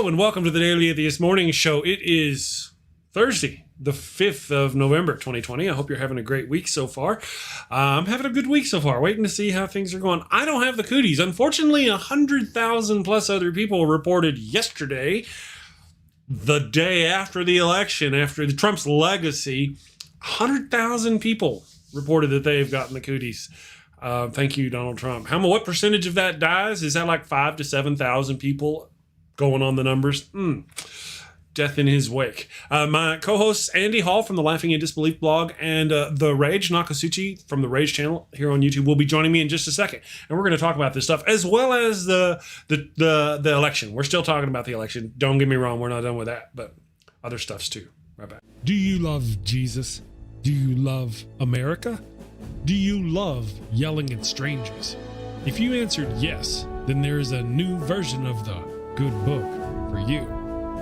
Hello and welcome to the Daily Atheist Morning Show. It is Thursday, the 5th of November, 2020. I hope you're having a great week so far. I'm having a good week so far, waiting to see how things are going. I don't have the cooties. Unfortunately, 100,000 plus other people reported yesterday, the day after the election, after the Trump's legacy, 100,000 people reported that they've gotten the cooties. Thank you, Donald Trump. What percentage of that dies? Is that like 5,000 to 7,000 people going on the numbers? Death in his wake. My co-hosts Andy Hall from the Laughing in Disbelief blog and The Rage, Nokasuchi from the Rage channel here on YouTube will be joining me in just a second. And we're going to talk about this stuff as well as the election. We're still talking about the election. Don't get me wrong, we're not done with that, but other stuffs too. Right back. Do you love Jesus? Do you love America? Do you love yelling at strangers? If you answered yes, then there is a new version of the good book for you.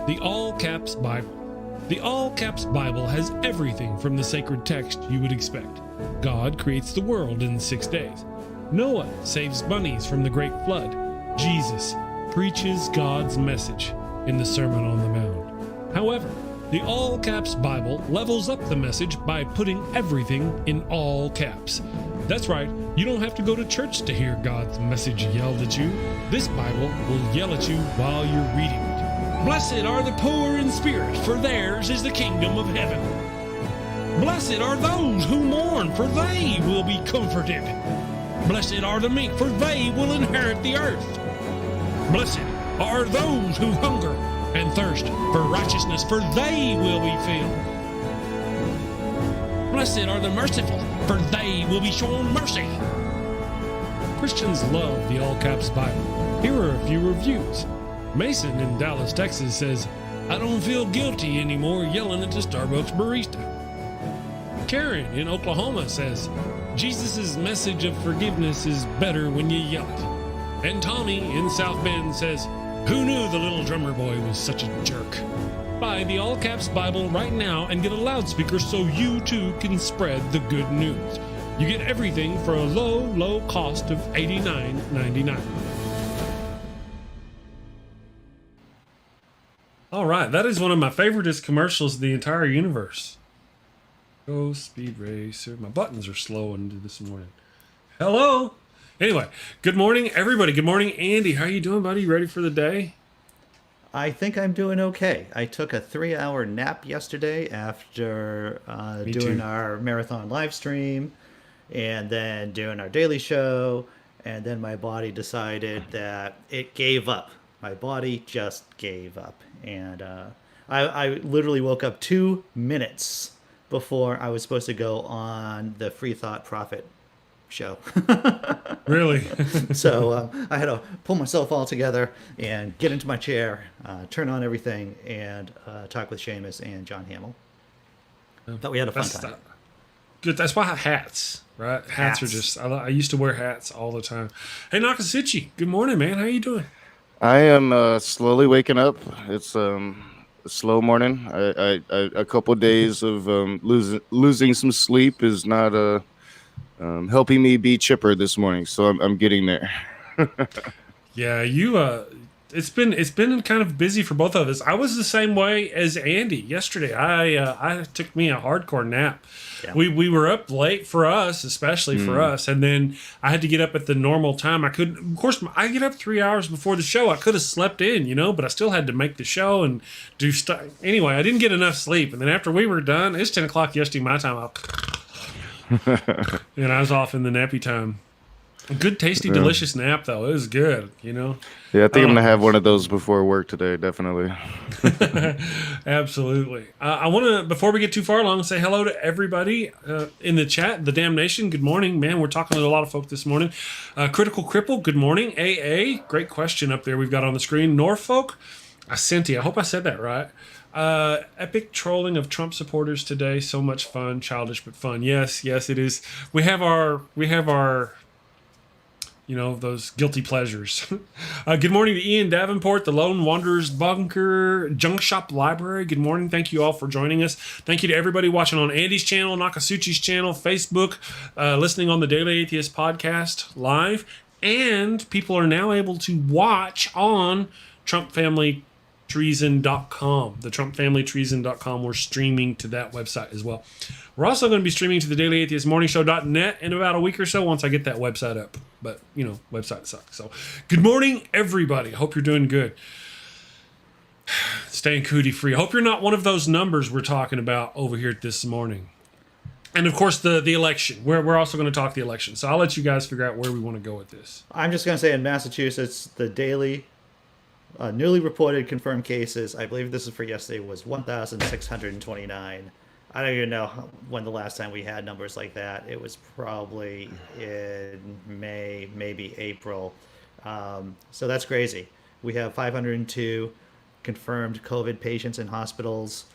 The All Caps Bible. The All Caps Bible has everything from the sacred text you would expect. God creates the world in 6 days. Noah saves bunnies from the great flood. Jesus preaches God's message in the Sermon on the Mount. However, the All Caps Bible levels up the message by putting everything in all caps. That's right, you don't have to go to church to hear God's message yelled at you. This Bible will yell at you while you're reading it. Blessed are the poor in spirit, for theirs is the kingdom of heaven. Blessed are those who mourn, for they will be comforted. Blessed are the meek, for they will inherit the earth. Blessed are those who hunger and thirst for righteousness, for they will be filled. Blessed are the merciful, for they will be shown mercy. Christians love the All Caps Bible. Here are a few reviews. Mason in Dallas, Texas says, I don't feel guilty anymore yelling at the Starbucks barista. Karen in Oklahoma says, Jesus' message of forgiveness is better when you yell it. And Tommy in South Bend says, who knew the little drummer boy was such a jerk? Buy the All Caps Bible right now and get a loudspeaker so you too can spread the good news. You get everything for a low cost of $89.99. All right, that is one of my favoriteest commercials in the entire universe. Go Speed Racer. My buttons are slowing this morning. Hello. Anyway, good morning, everybody. Good morning, Andy. How are you doing, buddy? You ready for the day? I think I'm doing okay. I took a 3-hour nap yesterday after doing our marathon live stream and then doing our daily show. And then my body decided that it gave up. My body just gave up. And I literally woke up 2 minutes before I was supposed to go on the Free Thought Profit show. Really? So I had to pull myself all together and get into my chair, turn on everything, and talk with Seamus and John Hamill. But we had a fun time. Good. That's why I have hats, right? Hats are just, I used to wear hats all the time. Hey, Nokasuchi, good morning, man. How you doing? I am slowly waking up. It's a slow morning. A couple days of losing some sleep is not helping me be chipper this morning, so I'm getting there. Yeah, it's been kind of busy for both of us. I was the same way as Andy yesterday. I took me a hardcore nap. Yeah. We were up late for us, especially for us, and then I had to get up at the normal time. I couldn't, of course, I get up 3 hours before the show. I could have slept in, but I still had to make the show and do stuff. Anyway, I didn't get enough sleep, and then after we were done, it's 10 o'clock yesterday my time. And I was off in the nappy time. A good, tasty, delicious nap, though. It was good, Yeah, I think I'm going to have one of those before work today, definitely. Absolutely. I want to, before we get too far along, say hello to everybody in the chat. The Damnation, good morning. Man, we're talking to a lot of folk this morning. Critical Cripple, good morning. AA, great question up there we've got on the screen. Norfolk, Ascenti, I hope I said that right. Epic trolling of Trump supporters today. So much fun, childish but fun. Yes, it is. We have our those guilty pleasures. Good morning to Ian Davenport, the Lone Wanderers Bunker, Junk Shop Library. Good morning. Thank you all for joining us. Thank you to everybody watching on Andy's channel, Nokasuchi's channel, Facebook, listening on the Daily Atheist podcast live, and people are now able to watch on Trump Family TrumpFamilyTreason.com. The TrumpFamilyTreason.com. We're streaming to that website as well. We're also going to be streaming to the Daily Atheist Morning Show.net in about a week or so once I get that website up. But, website sucks. So, good morning, everybody. Hope you're doing good. Staying cootie free. I hope you're not one of those numbers we're talking about over here this morning. And of course, the election. We're also going to talk the election. So I'll let you guys figure out where we want to go with this. I'm just going to say in Massachusetts, the daily newly reported confirmed cases, I believe this is for yesterday, was 1,629. I don't even know when the last time we had numbers like that. It was probably in May, maybe April. So that's crazy. We have 502 confirmed COVID patients in hospitals.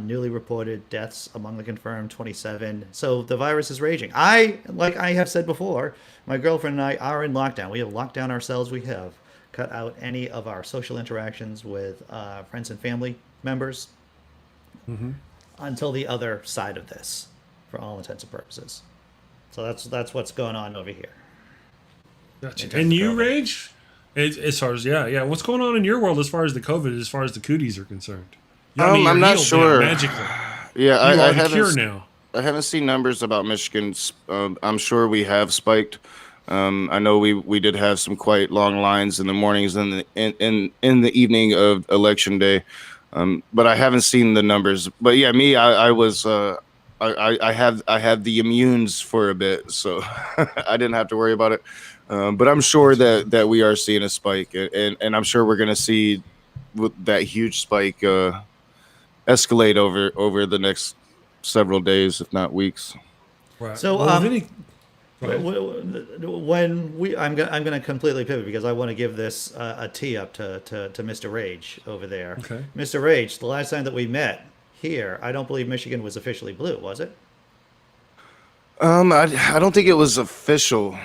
Newly reported deaths among the confirmed 27. So the virus is raging. Like I have said before, my girlfriend and I are in lockdown. We have locked down ourselves. We have cut out any of our social interactions with friends and family members until the other side of this, for all intents and purposes. So that's what's going on over here. Gotcha. And you, Rage? As far as what's going on in your world as far as the COVID, as far as the cooties are concerned? I'm not sure. Magically. Yeah, I haven't seen numbers about Michigan. I'm sure we have spiked. I know we did have some quite long lines in the mornings and in the evening of election day, but I haven't seen the numbers. But yeah, me, I was I had the immunes for a bit, so I didn't have to worry about it. But I'm sure that we are seeing a spike, and I'm sure we're going to see that huge spike escalate over the next several days, if not weeks. Right. So when I'm going to completely pivot because I want to give this a tee up to Mr. Rage over there. Okay. Mr. Rage, the last time that we met here, I don't believe Michigan was officially blue, was it? I don't think it was official.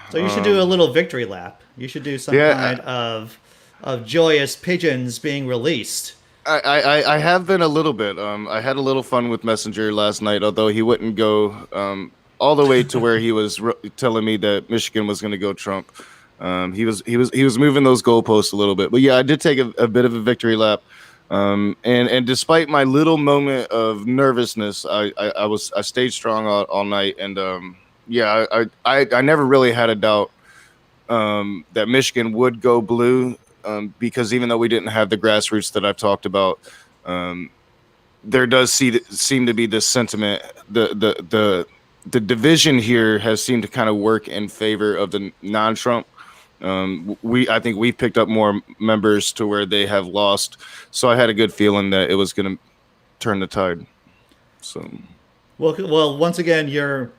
So you should do a little victory lap. You should do some kind of joyous pigeons being released. I have been a little bit. I had a little fun with Messenger last night, although he wouldn't go all the way to where he was telling me that Michigan was going to go Trump. He was moving those goalposts a little bit. But yeah, I did take a bit of a victory lap. And despite my little moment of nervousness, I stayed strong all night. And I never really had a doubt that Michigan would go blue. Because even though we didn't have the grassroots that I've talked about, there does seem to be this sentiment. The division here has seemed to kind of work in favor of the non-Trump. I think we picked up more members to where they have lost. So I had a good feeling that it was going to turn the tide. So, well, once again, you're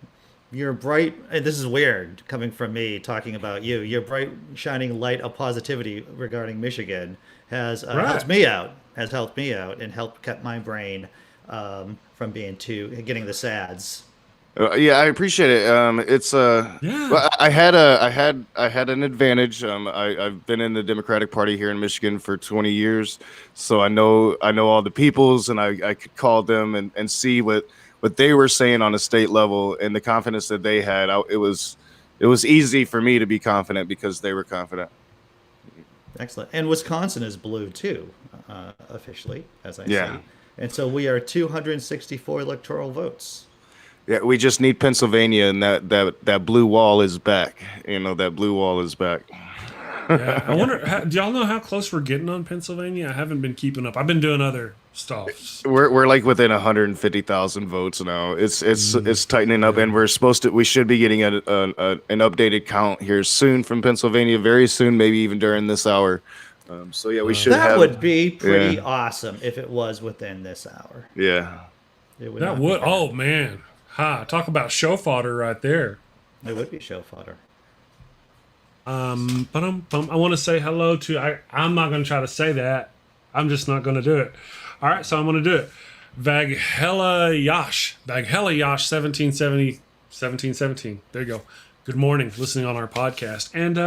bright, and this is weird coming from me talking about you. Your bright, shining light of positivity regarding Michigan has helped me out, and helped kept my brain from getting the sads. Yeah, I appreciate it. Well, I had an advantage. I've been in the Democratic Party here in Michigan for 20 years, so I know all the peoples, and I could call them and see what they were saying on a state level, and the confidence that they had. It was easy for me to be confident because they were confident. Excellent. And Wisconsin is blue too, officially, as I see. And so we are 264 electoral votes. Yeah, we just need Pennsylvania, and that blue wall is back. That blue wall is back. Yeah, I wonder. Do y'all know how close we're getting on Pennsylvania? I haven't been keeping up. I've been doing other stuff. We're like within 150,000 votes now. It's tightening up, and we should be getting an updated count here soon from Pennsylvania, very soon, maybe even during this hour. So yeah, we should. That would be pretty awesome if it was within this hour. Yeah, that would. Oh man, talk about show fodder right there. It would be show fodder. I want to say hello to. I'm not going to try to say that. I'm just not going to do it. All right, so I'm going to do it. Vaghela Yash 1717. There you go. Good morning, listening on our podcast. And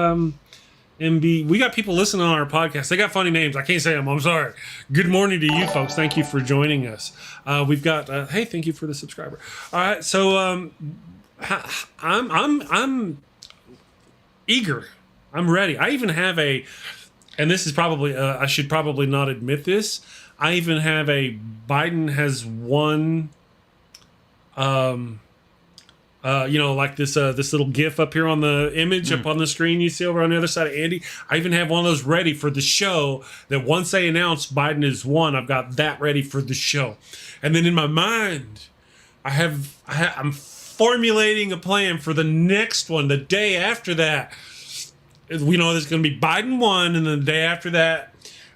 MB, we got people listening on our podcast. They got funny names. I can't say them. I'm sorry. Good morning to you folks. Thank you for joining us. We've got. Hey, thank you for the subscriber. All right, so I'm eager. I'm ready. I even have a and this is probably I should probably not admit this. I even have a Biden has won. Like this little GIF up here on the image up on the screen you see over on the other side of Andy. I even have one of those ready for the show. That once they announce Biden has won, I've got that ready for the show. And then in my mind, I'm formulating a plan for the next one. The day after that, we know there's going to be Biden won, and then the day after that,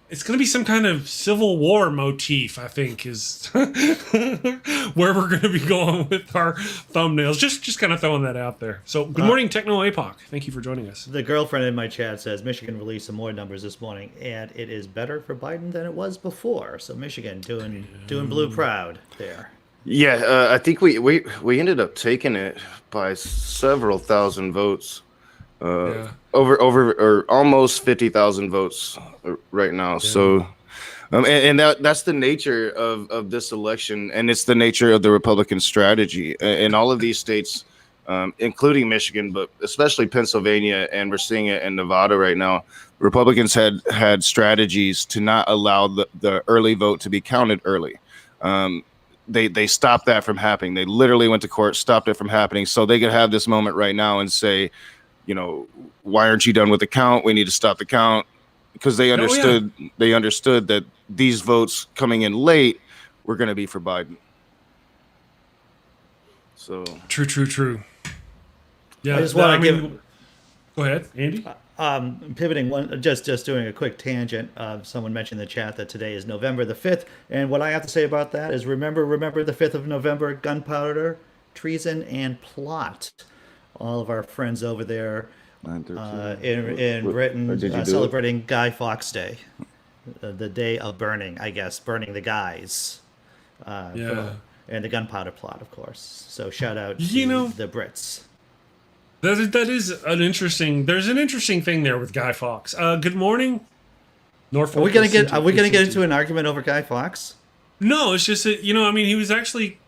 it's going to be some kind of Civil War motif, I think, is where we're going to be going with our thumbnails. Just kind of throwing that out there. So, good morning, Techno APOC. Thank you for joining us. The girlfriend in my chat says Michigan released some more numbers this morning, and it is better for Biden than it was before. So, Michigan doing blue proud there. Yeah, I think we ended up taking it by several thousand votes. Over or almost 50,000 votes right now. Yeah. So, and that's the nature of this election, and it's the nature of the Republican strategy in all of these states, including Michigan, but especially Pennsylvania, and we're seeing it in Nevada right now. Republicans had strategies to not allow the early vote to be counted early. They stopped that from happening. They literally went to court, stopped it from happening, so they could have this moment right now and say, why aren't you done with the count? We need to stop the count, because they understood that these votes coming in late were going to be for Biden. So true. Yeah, I just want to give. Go ahead, Andy. Pivoting just doing a quick tangent. Someone mentioned in the chat that today is November the 5th, and what I have to say about that is remember the 5th of November, gunpowder, treason, and plot. All of our friends over there in Britain celebrating Guy Fawkes Day, the day of burning the guys, and the gunpowder plot, of course. So shout out to the Brits. That is an interesting. There's an interesting thing there with Guy Fawkes. Good morning, Norfolk. Are we gonna get into an argument over Guy Fawkes? No, it's just that he was actually,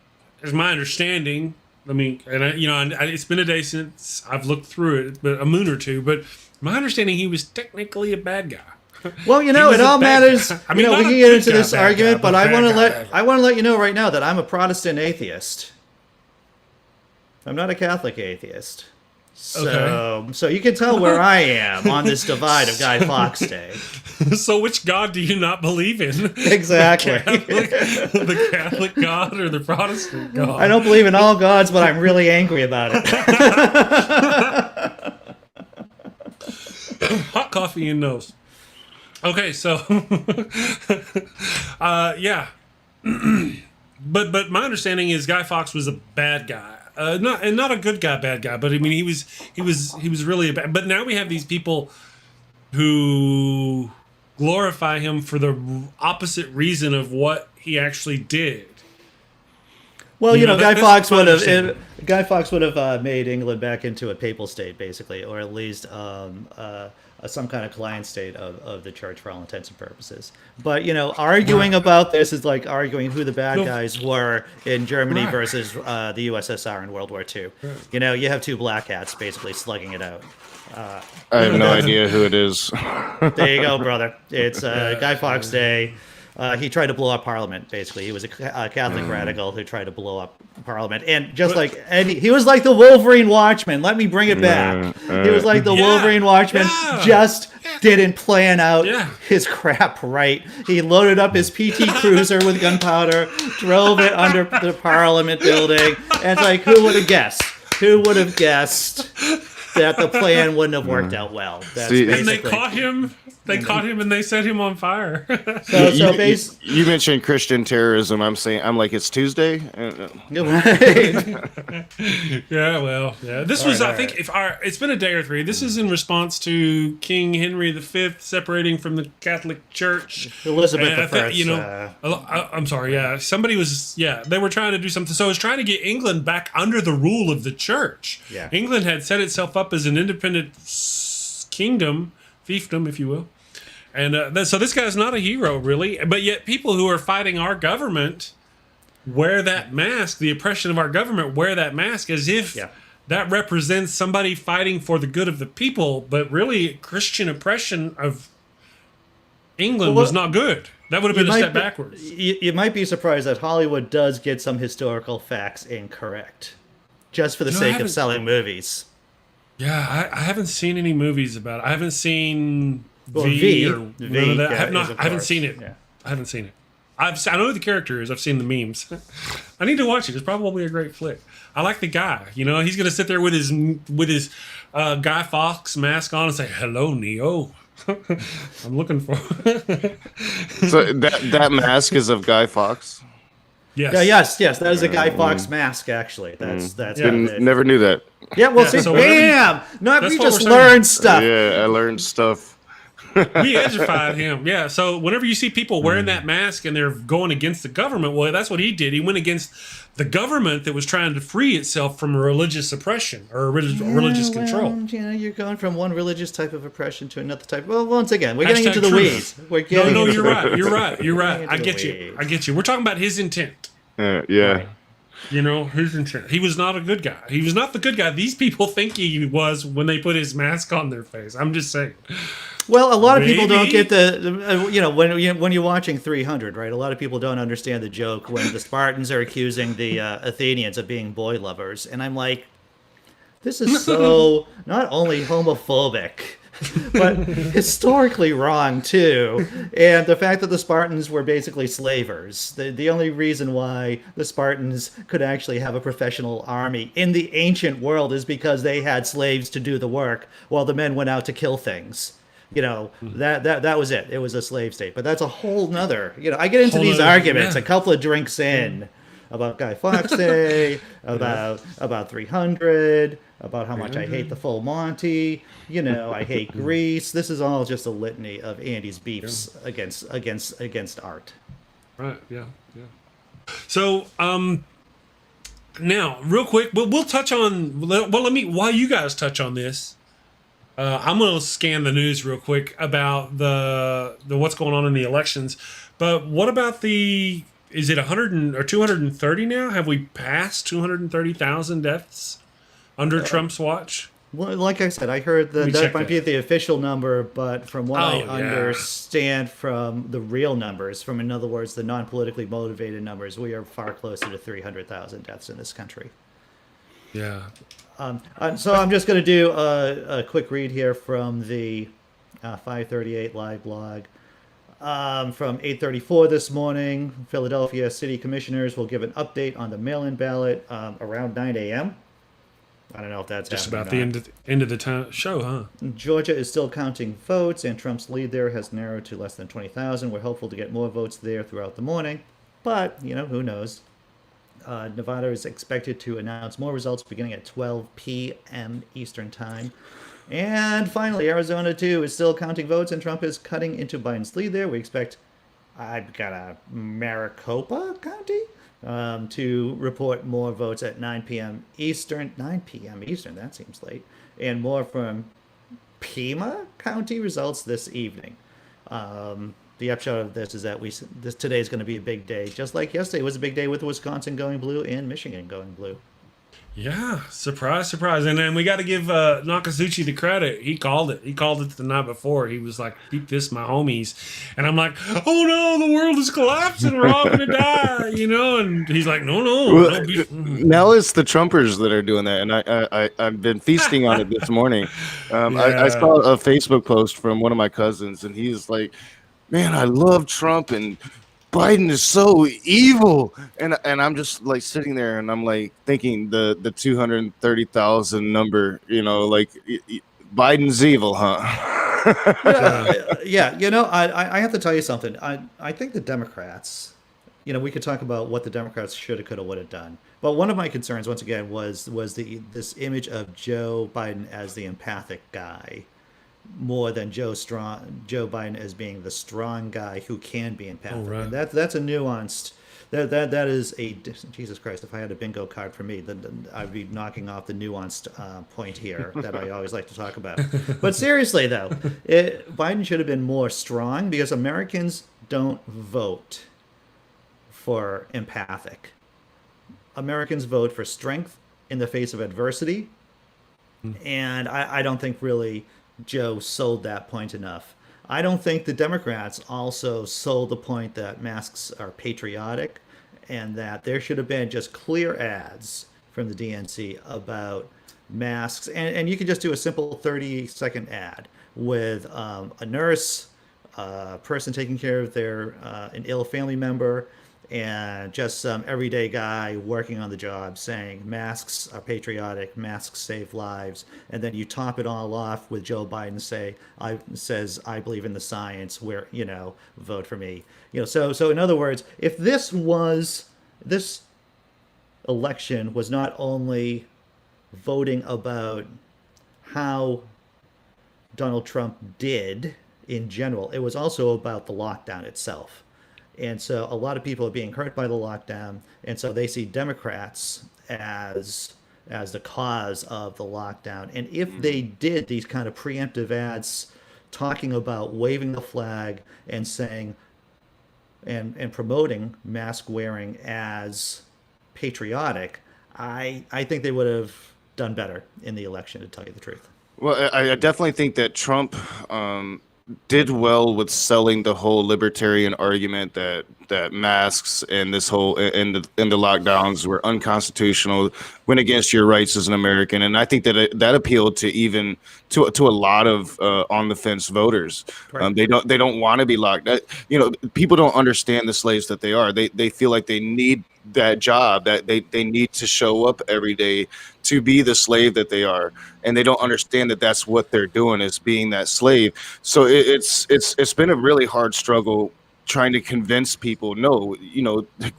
as my understanding. It's been a day since I've looked through it, but a moon or two. But my understanding, he was technically a bad guy. Well, it all matters. We can get into this argument, but I want to let you know right now that I'm a Protestant atheist. I'm not a Catholic atheist. So you can tell where I am on this divide of Guy Fawkes Day. So which God do you not believe in? Exactly. The Catholic God or the Protestant God? I don't believe in all gods, but I'm really angry about it. Hot coffee and nose. Okay, so yeah. But my understanding is Guy Fawkes was a bad guy. Not a good guy, bad guy, but he was really a bad. But now we have these people who glorify him for the opposite reason of what he actually did. Well, Guy Fawkes would have made England back into a papal state, basically, or at least some kind of client state of the church for all intents and purposes. But arguing about this is like arguing who the bad guys were in Germany versus the USSR in World War II. You have two black hats basically slugging it out. I have no idea who it is. There you go, brother. It's Guy Fawkes Day. He tried to blow up Parliament, basically. He was a Catholic radical who tried to blow up Parliament. And just like Eddie, he was like the Wolverine Watchman. Let me bring it back. He was like the Wolverine Watchman, just didn't plan out his crap right. He loaded up his PT Cruiser with gunpowder, drove it under the Parliament building, and it's like, who would have guessed? Who would have guessed that the plan wouldn't have worked out well? That's and they caught him. They caught him and they set him on fire. You mentioned Christian terrorism. I'm like, it's Tuesday. This was, I think, it's been a day or three. This is in response to King Henry V separating from the Catholic Church. Elizabeth I. I'm sorry. Yeah, somebody was. Yeah, they were trying to do something. So it was trying to get England back under the rule of the Church. Yeah. England had set itself up as an independent kingdom, fiefdom, if you will. And so this guy's not a hero, really. But yet people who are fighting our government wear that mask, the oppression of our government, wear that mask as if that represents somebody fighting for the good of the people. But really, Christian oppression of England was not good. That would have been a step backwards. You might be surprised that Hollywood does get some historical facts incorrect, just for the sake of selling movies. Yeah, I haven't seen any movies about it. I haven't seen V or none of that. Yeah, I haven't seen it. Yeah. I haven't seen it. I know who the character is. I've seen the memes. I need to watch it. It's probably a great flick. I like the guy. You know, he's gonna sit there with his Guy Fawkes mask on and say, "Hello, Neo." I'm looking for. So that mask is of Guy Fawkes. Yes. Yeah, yes. That is a Guy Fawkes mask. Actually, that's Never knew that. Yeah, well, see, so bam! that's We what just we're saying. learned stuff. Yeah, I learned stuff. We edified him. Yeah. So whenever you see people wearing that mask and they're going against the government, well, that's what he did. He went against the government that was trying to free itself from religious oppression or religious control. You know, you're going from one religious type of oppression to another type. Well, once again, we're getting into the truth. weeds. No, you're right. You're right. Getting I into get the you. weeds. We're talking about his intent. Yeah. Right. You know, his intent. He was not a good guy. He was not the good guy these people think he was when they put his mask on their face. I'm just saying. Well, a lot of people don't Maybe. get when you're watching 300, right? A lot of people don't understand the joke when the Spartans are accusing the Athenians of being boy lovers, and I'm like, this is so not only homophobic, but historically wrong too. And the fact that the Spartans were basically slavers, the only reason why the Spartans could actually have a professional army in the ancient world is because they had slaves to do the work while the men went out to kill things. You know, that was it. It was a slave state. But that's a whole nother, I get into these arguments a couple of drinks in about Guy Fawkes Day, about 300, about how much I hate the full Monty, I hate Greece. This is all just a litany of Andy's beefs against art. Right. Yeah. So, now, real quick, we'll touch on. Well, while you guys touch on this, I'm going to scan the news real quick about the what's going on in the elections. But what about is it 100 or 230 now? Have we passed 230,000 deaths under Trump's watch? Well, like I said, I heard that might be the official number, but from what I understand from the real numbers, in other words, the non-politically motivated numbers, we are far closer to 300,000 deaths in this country. Yeah. So I'm just going to do a quick read here from the 538 live blog. From 8:34 this morning, Philadelphia City Commissioners will give an update on the mail-in ballot around 9 a.m. I don't know if that's just happening about the end of the show, huh? Georgia is still counting votes, and Trump's lead there has narrowed to less than 20,000. We're hopeful to get more votes there throughout the morning, but who knows? Nevada is expected to announce more results beginning at 12 p.m. Eastern Time. And finally, Arizona, too, is still counting votes, and Trump is cutting into Biden's lead there. We expect, I've got a Maricopa County to report more votes at 9 p.m. Eastern. 9 p.m. Eastern, that seems late. And more from Pima County results this evening. The upshot of this is that today is going to be a big day, just like yesterday was a big day with Wisconsin going blue and Michigan going blue. Yeah, surprise. And then we got to give Nokasuchi the credit. He called it. He called it the night before. He was like, "Beat this, my homies." And I'm like, "Oh no, the world is collapsing. We're all gonna die," And he's like, "No." Well, now it's the Trumpers that are doing that, and I've been feasting on it this morning. I saw a Facebook post from one of my cousins, and he's like, "Man, I love Trump and Biden is so evil," and I'm just like sitting there and I'm like thinking the 230,000 number, Biden's evil, huh? Yeah, I have to tell you something. I think the Democrats, we could talk about what the Democrats should have, could have, would have done. But one of my concerns, once again, was this image of Joe Biden as the empathic guy, more than Joe Biden as being the strong guy who can be empathic. Right. And that's a nuanced. That is a Jesus Christ. If I had a bingo card for me, then I'd be knocking off the nuanced point here that I always like to talk about. But seriously, though, Biden should have been more strong because Americans don't vote for empathic. Americans vote for strength in the face of adversity, and I don't think really Joe sold that point enough. I don't think the Democrats also sold the point that masks are patriotic and that there should have been just clear ads from the DNC about masks. And you can just do a simple 30-second ad with a nurse, a person taking care of an ill family member, and just some everyday guy working on the job saying masks are patriotic, masks save lives, and then you top it all off with Joe Biden says I believe in the science, where vote for me. So in other words, if this election was not only voting about how Donald Trump did in general, it was also about the lockdown itself. And so a lot of people are being hurt by the lockdown, and so they see Democrats as the cause of the lockdown. And if they did these kind of preemptive ads talking about waving the flag and saying and promoting mask wearing as patriotic, I think they would have done better in the election, to tell you the truth. Well, I definitely think that Trump did well with selling the whole libertarian argument that masks and this whole and the lockdowns were unconstitutional, went against your rights as an American, and I think that appealed to a lot of on the fence voters. Right. They don't want to be locked. People don't understand the slaves that they are. They feel like they need that job, that they need to show up every day to be the slave that they are, and they don't understand that that's what they're doing, is being that slave. So it's been a really hard struggle trying to convince people, no,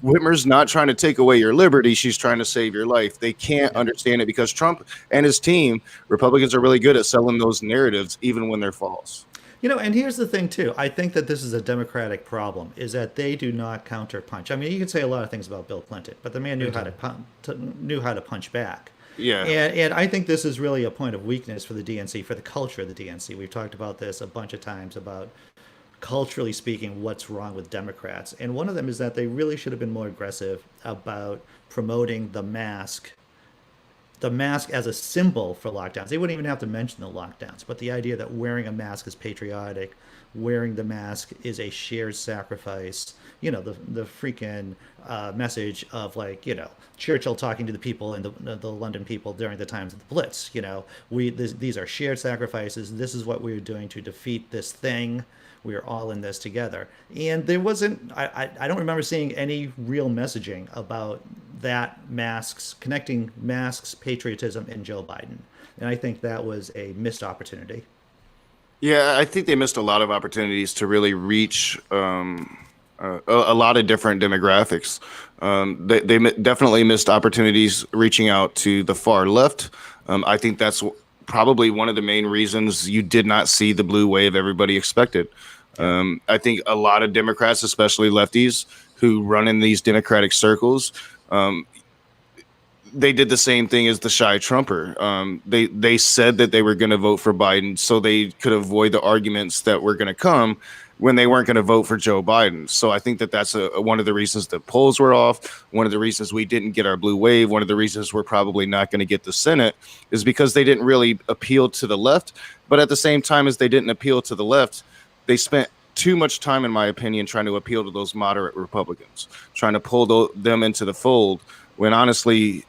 Whitmer's not trying to take away your liberty, she's trying to save your life. They can't understand it because Trump and his team, Republicans, are really good at selling those narratives even when they're false. And here's the thing, too. I think that this is a Democratic problem, is that they do not counterpunch. I mean, you can say a lot of things about Bill Clinton, but the man knew how to punch back. Yeah. And I think this is really a point of weakness for the DNC, for the culture of the DNC. We've talked about this a bunch of times about, culturally speaking, what's wrong with Democrats. And one of them is that they really should have been more aggressive about promoting the mask as a symbol for lockdowns. They wouldn't even have to mention the lockdowns, but the idea that wearing a mask is patriotic, wearing the mask is a shared sacrifice. The freaking message of Churchill talking to the people and the London people during the times of the Blitz. These are shared sacrifices. This is what we're doing to defeat this thing. We are all in this together. And there wasn't, I don't remember seeing any real messaging about that connecting masks, patriotism, and Joe Biden. And I think that was a missed opportunity. Yeah, I think they missed a lot of opportunities to really reach a lot of different demographics. They definitely missed opportunities reaching out to the far left. I think that's probably one of the main reasons you did not see the blue wave everybody expected. I think a lot of Democrats, especially lefties, who run in these Democratic circles, they did the same thing as the shy Trumper. They said that they were going to vote for Biden so they could avoid the arguments that were going to come when they weren't going to vote for Joe Biden. So I think that that's one of the reasons the polls were off. One of the reasons we didn't get our blue wave. One of the reasons we're probably not going to get the Senate is because they didn't really appeal to the left. But at the same time as they didn't appeal to the left, they spent too much time, in my opinion, trying to appeal to those moderate Republicans, trying to pull them into the fold, when honestly,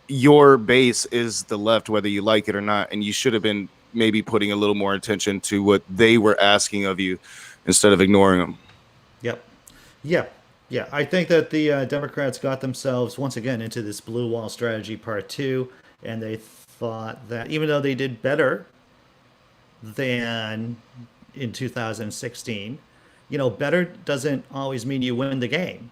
your base is the left, whether you like it or not. And you should have been maybe putting a little more attention to what they were asking of you instead of ignoring them. Yep. Yeah. I think that the Democrats got themselves once again into this blue wall strategy part 2. And they thought that even though they did better than in 2016, better doesn't always mean you win the game.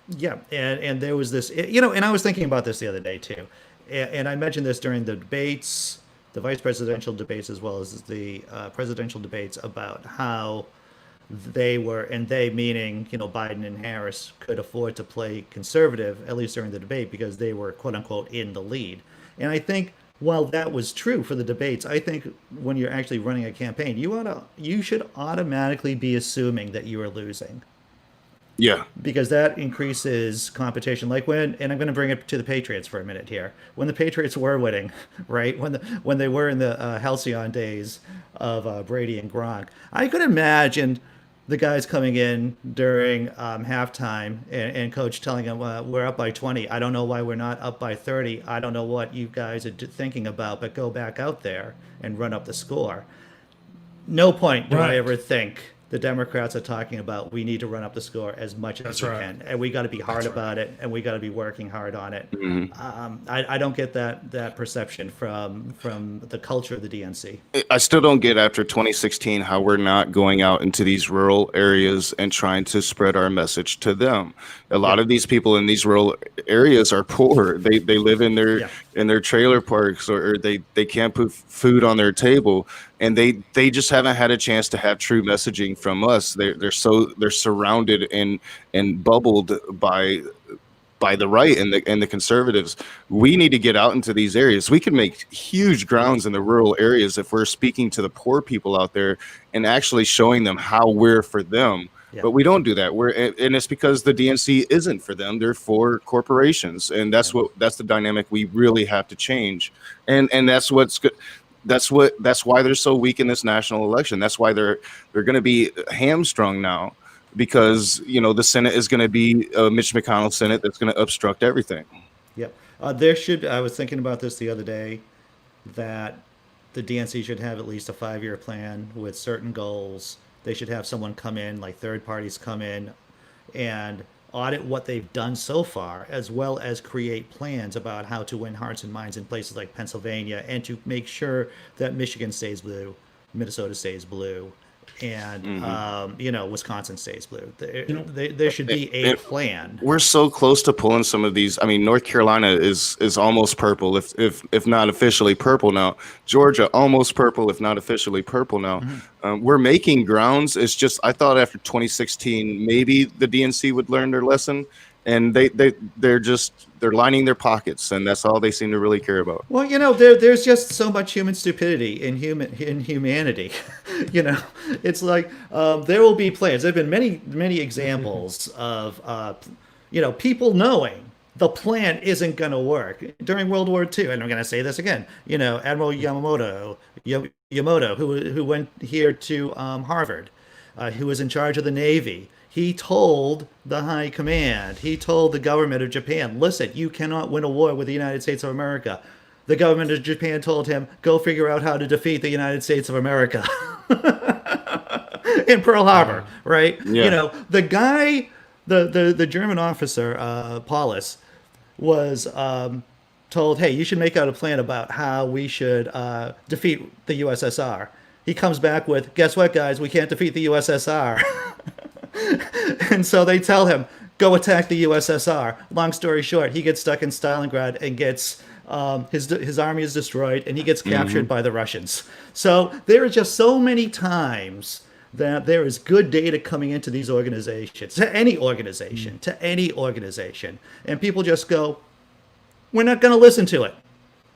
Yeah, and there was this, and I was thinking about this the other day too, and I mentioned this during the debates, the vice presidential debates as well as the presidential debates, about how they were, and they meaning Biden and Harris, could afford to play conservative, at least during the debate, because they were quote unquote in the lead. And I think while that was true for the debates, I think when you're actually running a campaign, you should automatically be assuming that you are losing. Yeah. because that increases competition. Like and I'm going to bring it to the Patriots for a minute here. When the Patriots were winning, right? When they were in the halcyon days of Brady and Gronk, I could imagine the guys coming in during halftime and coach telling them, we're up by 20. I don't know why we're not up by 30. I don't know what you guys are thinking about, but go back out there and run up the score. No point do I ever think the Democrats are talking about we need to run up the score as much as we can, and we got to be hard about it, and we got to be working hard on it. I don't get that perception from the culture of the DNC. I still don't get after 2016 how we're not going out into these rural areas and trying to spread our message to them. A lot of these people in these rural areas are poor. They live in their trailer parks, or they can't put food on their table, and they just haven't had a chance to have true messaging from us. They're surrounded and bubbled by the right and the conservatives. We need to get out into these areas. We can make huge grounds in the rural areas if we're speaking to the poor people out there and actually showing them how we're for them. Yeah. But we don't do that. And it's because the DNC isn't for them. They're for corporations, and that's the dynamic we really have to change. And that's what's good. That's why they're so weak in this national election. That's why they're going to be hamstrung now, because the Senate is going to be a Mitch McConnell Senate that's going to obstruct everything. Yep. I was thinking about this the other day, that the DNC should have at least a 5-year plan with certain goals. They should have someone come in, like third parties come in and audit what they've done so far, as well as create plans about how to win hearts and minds in places like Pennsylvania, and to make sure that Michigan stays blue, Minnesota stays blue, and Wisconsin stays blue. There should be a plan. We're so close to pulling some of these. I mean, North Carolina is almost purple, if not officially purple now. Georgia almost purple, if not officially purple now. We're making grounds. It's just, I thought after 2016 maybe the DNC would learn their lesson, and they're lining their pockets, and that's all they seem to really care about. Well, there's just so much human stupidity in humanity. It's like there will be plans. There've been many examples of people knowing the plan isn't going to work during World War II. And I'm going to say this again. Admiral Yamamoto, who went here to Harvard, who was in charge of the Navy. He told the high command, he told the government of Japan, listen, you cannot win a war with the United States of America. The government of Japan told him, go figure out how to defeat the United States of America. In Pearl Harbor, right? Yeah. The guy, the German officer, Paulus, was told, hey, you should make out a plan about how we should defeat the USSR. He comes back with, guess what, guys? We can't defeat the USSR. And so they tell him, go attack the USSR. Long story short, he gets stuck in Stalingrad and gets his army is destroyed, and he gets captured by the Russians. So there are just so many times that there is good data coming into these organizations, to any organization, and people just go, we're not going to listen to it.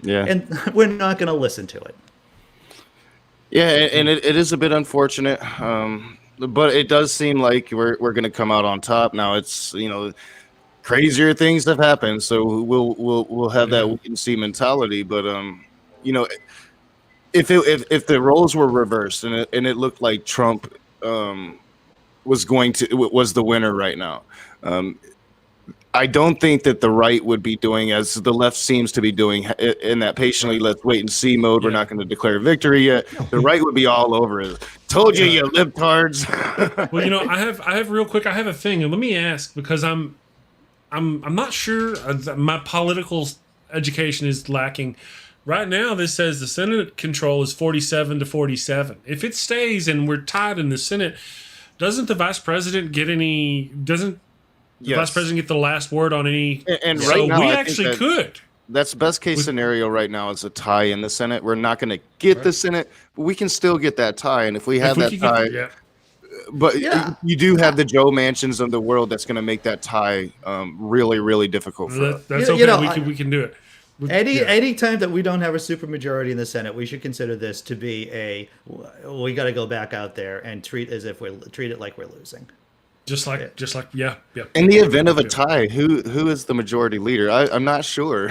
Yeah. And we're not going to listen to it. Yeah, and it is a bit unfortunate. But it does seem like we're going to come out on top. Now it's crazier things have happened, so we'll have that wait and see mentality. But if the roles were reversed and it looked like Trump was the winner right now, I don't think that the right would be doing as the left seems to be doing in that patiently let's wait and see mode. We're not going to declare victory yet. The right would be all over it. Told you, you libtards. Well, I have real quick. I have a thing, and let me ask, because I'm not sure. My political education is lacking. Right now, this says the Senate control is 47-47. If it stays and we're tied in the Senate, doesn't the vice president get any? Doesn't the vice president get the last word on any? And right now, we actually could. That's best case scenario right now is a tie in the Senate. We're not going to get the Senate, but we can still get that tie. And if we have that tie, but you do have the Joe Manchins of the world that's going to make that tie really, really difficult for us. That's okay. We can do it. Any time that we don't have a supermajority in the Senate, we should consider this to be we got to go back out there and treat it like we're losing. Just like, yeah. In the event of a tie, who is the majority leader? I'm not sure.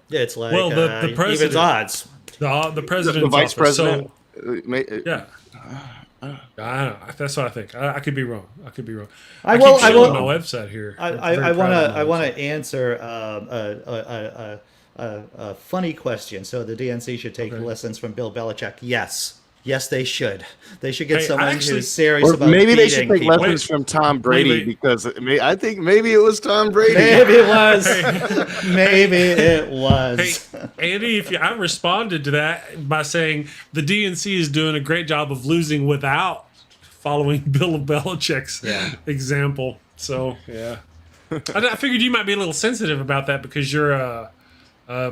It's like the president, even odds. The president's the vice office. president. Yeah. I don't know. That's what I think. I could be wrong. I keep I showing will. my website here. I want to answer a funny question. So the DNC should take lessons from Bill Belichick. Yes, they should. They should get someone who's serious about maybe they should take people. lessons from Tom Brady because I think maybe it was Tom Brady. Maybe it was. Maybe it was. Hey, Andy, I responded to that by saying the DNC is doing a great job of losing without following Bill Belichick's example. So, yeah. I figured you might be a little sensitive about that because you're a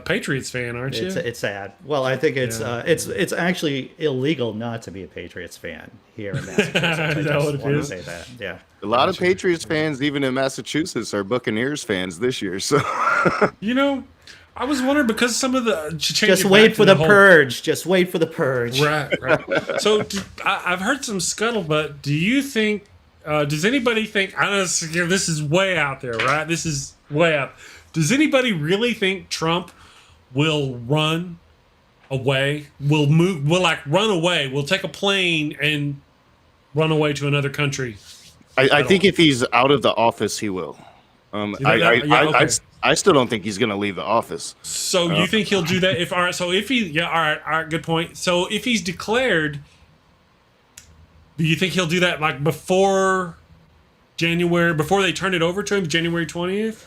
Patriots fan, aren't you? It's sad. Well, I think it's actually illegal not to be a Patriots fan here in Massachusetts. Is that what it is? Say that. Yeah. A lot of Patriots fans, even in Massachusetts, are Buccaneers fans this year. So, I was wondering because some of the just wait for the purge. Just wait for the purge. Right. So I've heard some scuttlebutt. Do you think? Does anybody think? I know this is way out there, right? This is way out. Does anybody really think Trump will run away? Will run away? Will take a plane and run away to another country? I think if he's out of the office, he will. I still don't think he's going to leave the office. So you think he'll do that? All right, good point. So if he's declared, do you think he'll do that like before January, before they turn it over to him, January 20th?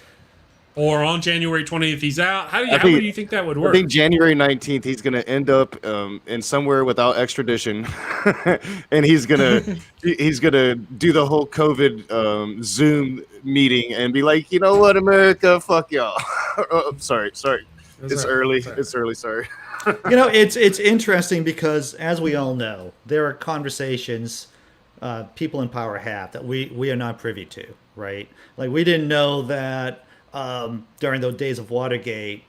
Or on January 20th, he's out. How do you think that would work? I think January 19th, he's going to end up in somewhere without extradition, and he's gonna do the whole COVID Zoom meeting and be like, you know what, America, fuck y'all. Sorry, it's early. It's early. Sorry. It's interesting because as we all know, there are conversations people in power have that we are not privy to, right? Like we didn't know that. During those days of Watergate,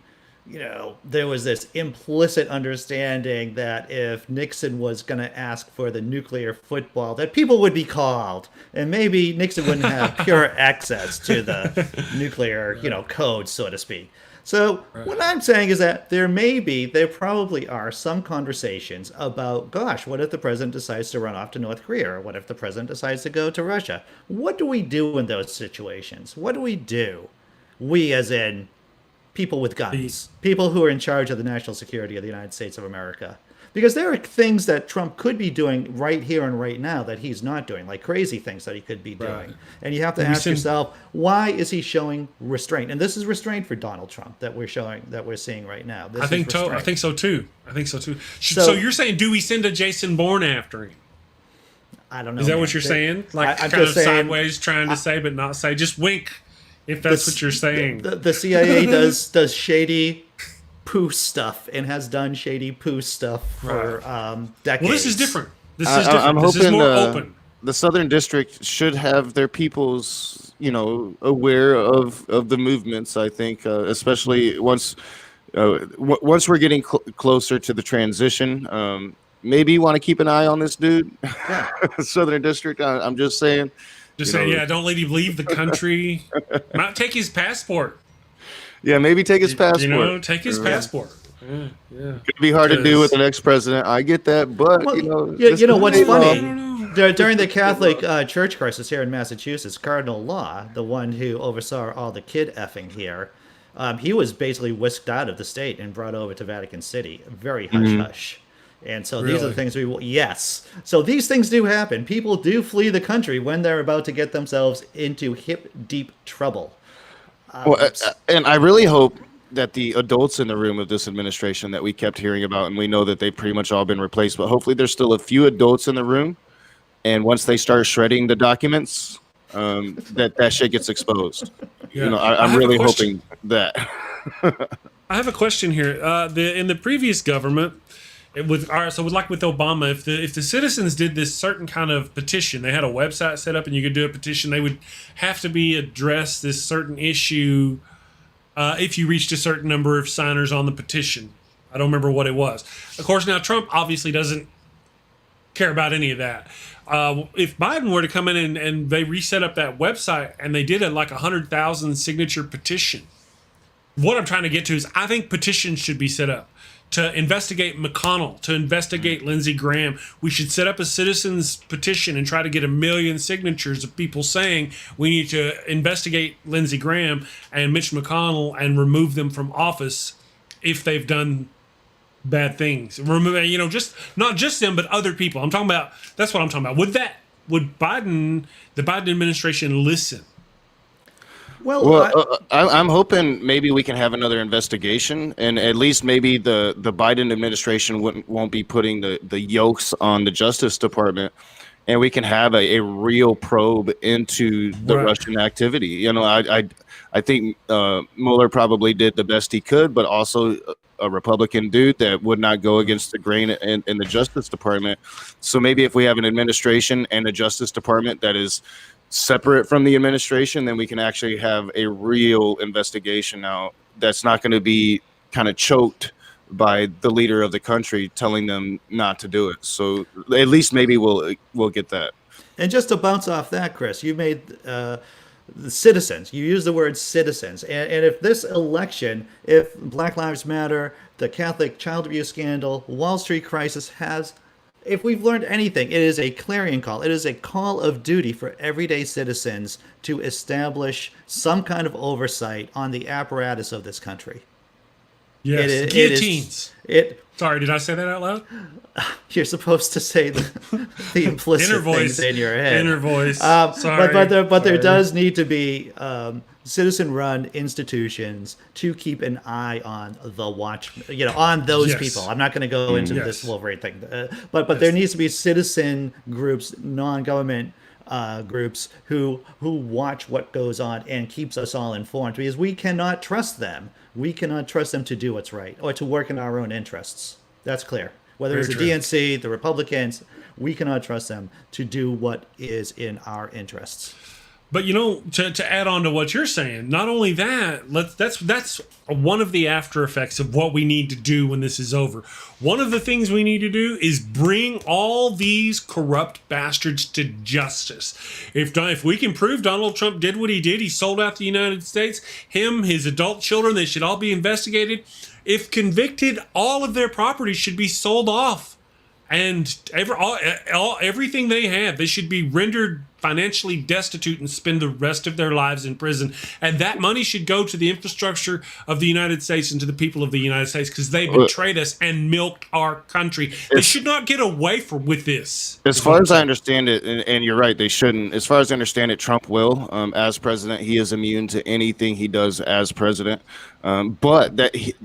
there was this implicit understanding that if Nixon was going to ask for the nuclear football, that people would be called, and maybe Nixon wouldn't have pure access to the nuclear, code, so to speak. So what I'm saying is that there probably are some conversations about, gosh, what if the president decides to run off to North Korea? Or what if the president decides to go to Russia? What do we do in those situations? What do we do? We, as in people with guns, people who are in charge of the national security of the United States of America. Because there are things that Trump could be doing right here and right now that he's not doing, like crazy things that he could be doing. Right. And you have to ask yourself, why is he showing restraint? And this is restraint for Donald Trump that we're seeing right now. I think so too. So you're saying, do we send a Jason Bourne after him? I don't know. Is that what you're saying? Like I'm kind of sideways trying to say, but not say. Just wink. If that's what you're saying. The CIA does shady poo stuff and has done shady poo stuff for decades. Well, this is different. This is more open. The Southern District should have their peoples, aware of the movements. I think, especially once we're getting closer to the transition. Maybe you want to keep an eye on this dude. Yeah. Southern District. I'm just saying. Don't let him leave the country. Not take his passport. Yeah, maybe take his passport. Take his passport. Yeah. It'd be hard to do with an ex-president. I get that, but what's funny? During the Catholic Church crisis here in Massachusetts, Cardinal Law, the one who oversaw all the kid effing here, he was basically whisked out of the state and brought over to Vatican City. Very hush-hush. And so these are the things yes. So these things do happen. People do flee the country when they're about to get themselves into hip-deep trouble. And I really hope that the adults in the room of this administration that we kept hearing about, and we know that they've pretty much all been replaced, but hopefully there's still a few adults in the room. And once they start shredding the documents, that shit gets exposed. Yeah. I'm really hoping that. I have a question here. In the previous government, with Obama, if the citizens did this certain kind of petition, they had a website set up and you could do a petition, they would have to be addressed this certain issue if you reached a certain number of signers on the petition. I don't remember what it was. Of course, now Trump obviously doesn't care about any of that. If Biden were to come in and they reset up that website and they did a 100,000 signature petition, what I'm trying to get to is I think petitions should be set up to investigate McConnell, to investigate Lindsey Graham. We should set up a citizens petition and try to get 1 million signatures of people saying we need to investigate Lindsey Graham and Mitch McConnell and remove them from office if they've done bad things. Remove, just not just them, but other people. That's what I'm talking about. Would the Biden administration listen? Well, I'm hoping maybe we can have another investigation, and at least maybe the Biden administration won't be putting the yokes on the Justice Department, and we can have a real probe into the Russian activity. I think Mueller probably did the best he could, but also a Republican dude that would not go against the grain in the Justice Department. So maybe if we have an administration and a Justice Department that is separate from the administration, then we can actually have a real investigation now that's not going to be kind of choked by the leader of the country telling them not to do it. So at least maybe we'll get that. And just to bounce off that, Chris, you made the citizens. You use the word citizens. And if this election, if Black Lives Matter, the Catholic child abuse scandal, Wall Street crisis if we've learned anything, it is a clarion call. It is a call of duty for everyday citizens to establish some kind of oversight on the apparatus of this country. Yes, guillotines. Sorry, did I say that out loud? You're supposed to say the implicit things in your head. Inner voice. Sorry. But there does need to be citizen-run institutions to keep an eye on the watch, on those people. I'm not going to go into this Wolverine thing, but there needs to be citizen groups, non-government groups who watch what goes on and keeps us all informed, because we cannot trust them. We cannot trust them to do what's right or to work in our own interests. That's clear. Whether it's the DNC, the Republicans, we cannot trust them to do what is in our interests. But to add on to what you're saying, not only that, that's one of the after effects of what we need to do when this is over. One of the things we need to do is bring all these corrupt bastards to justice. If we can prove Donald Trump did what he did, he sold out the United States, his adult children, they should all be investigated. If convicted, all of their property should be sold off. And everything they have, they should be rendered financially destitute and spend the rest of their lives in prison. And that money should go to the infrastructure of the United States and to the people of the United States, because they betrayed us and milked our country. They should not get away with this. As far as I understand it, and you're right, they shouldn't. As far as I understand it, Trump will. As president, he is immune to anything he does as president. But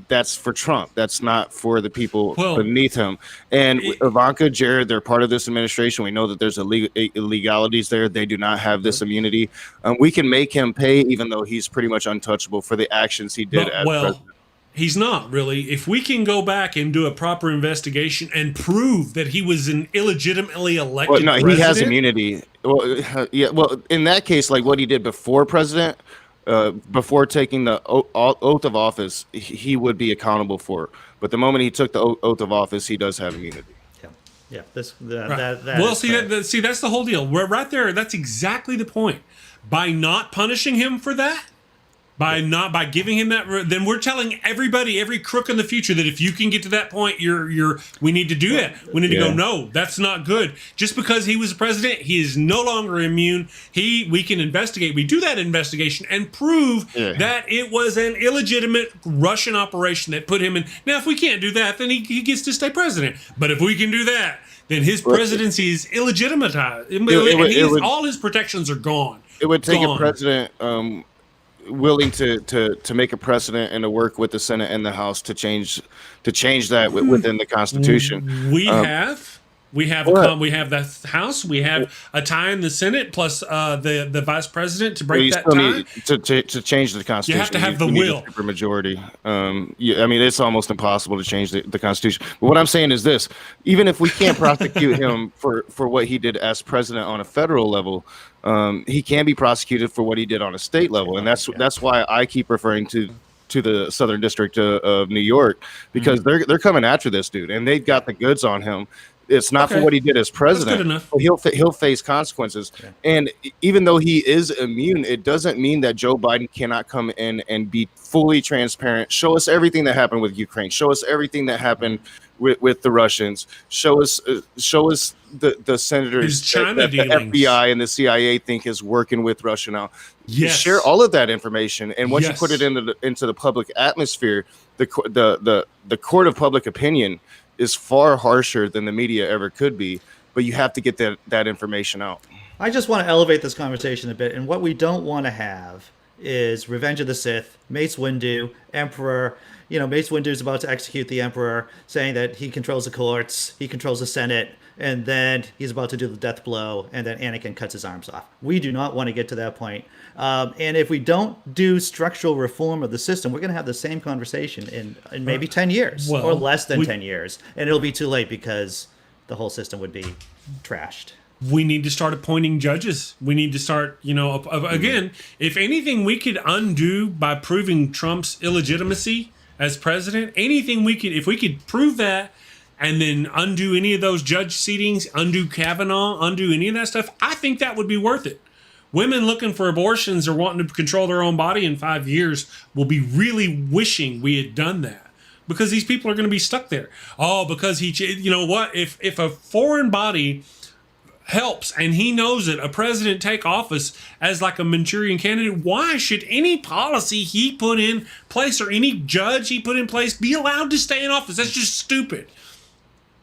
that's for Trump. That's not for the people beneath him. And Ivanka, Jared, they're part of this administration. We know that there's illegalities there. They do not have this immunity. We can make him pay, even though he's pretty much untouchable for the actions he did as president. He's not really. If we can go back and do a proper investigation and prove that he was an illegitimately elected president. He has immunity. Well, in that case, like what he did before president, before taking the oath of office, he would be accountable for it. But the moment he took the oath of office, he does have immunity. Yeah. See, that's the whole deal. We're right there. That's exactly the point. By not punishing him for that, by giving him that, then we're telling everybody, every crook in the future, that if you can get to that point, we need to do that. We need to go, no, that's not good. Just because he was president, he is no longer immune. We can investigate. We do that investigation and prove that it was an illegitimate Russian operation that put him in. Now, if we can't do that, then he gets to stay president. But if we can do that, then his presidency is illegitimatized. All his protections are gone. It would take a president willing to make a precedent and to work with the Senate and the House to change that within the Constitution. We have the House. We have a tie in the Senate, plus the Vice President to break that tie. To change the Constitution, you have to have the will. Supermajority. It's almost impossible to change the Constitution. But what I'm saying is this: even if we can't prosecute him for what he did as president on a federal level, he can be prosecuted for what he did on a state level, and that's why I keep referring to the Southern District of New York, because they're coming after this dude, and they've got the goods on him. It's not for what he did as president. That's good enough. But he'll face consequences. Yeah. And even though he is immune, it doesn't mean that Joe Biden cannot come in and be fully transparent. Show us everything that happened with Ukraine. Show us everything that happened with the Russians. Show us the senators that the FBI and the CIA think is working with Russia now. Yes. Share all of that information, and once you put it into the public atmosphere, the court of public opinion is far harsher than the media ever could be. But you have to get that information out. I just want to elevate this conversation a bit, and what we don't want to have is Revenge of the Sith, Mace Windu, Emperor. Mace Windu is about to execute the Emperor, saying that he controls the courts, he controls the Senate, and then he's about to do the death blow, and then Anakin cuts his arms off. We do not want to get to that point. And if we don't do structural reform of the system, we're going to have the same conversation in maybe 10 years or less than 10 years. And it'll be too late because the whole system would be trashed. We need to start appointing judges. We need to start, again, if anything we could undo by proving Trump's illegitimacy as president, if we could prove that and then undo any of those judge seatings, undo Kavanaugh, undo any of that stuff, I think that would be worth it. Women looking for abortions or wanting to control their own body in 5 years will be really wishing we had done that, because these people are going to be stuck there. Oh, because if a foreign body helps and he knows it, a president take office as like a Manchurian candidate, why should any policy he put in place or any judge he put in place be allowed to stay in office? That's just stupid.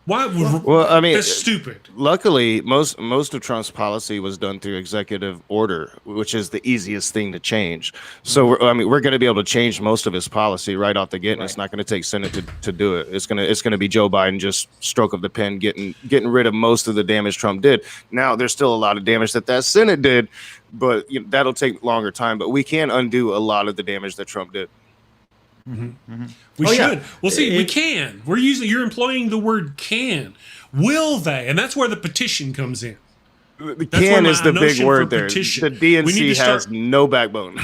Why? Well, I mean, that's stupid. Luckily, most of Trump's policy was done through executive order, which is the easiest thing to change. So, we're going to be able to change most of his policy right off the gate, and it's not going to take Senate to do it. It's going to be Joe Biden just stroke of the pen, getting rid of most of the damage Trump did. Now, there's still a lot of damage that Senate did, but that'll take longer time. But we can undo a lot of the damage that Trump did. Mm-hmm. Mm-hmm. We should. Yeah. Well, see, we can. You're employing the word can. Will they? And that's where the petition comes in. The can is the big word there. The DNC has no backbone.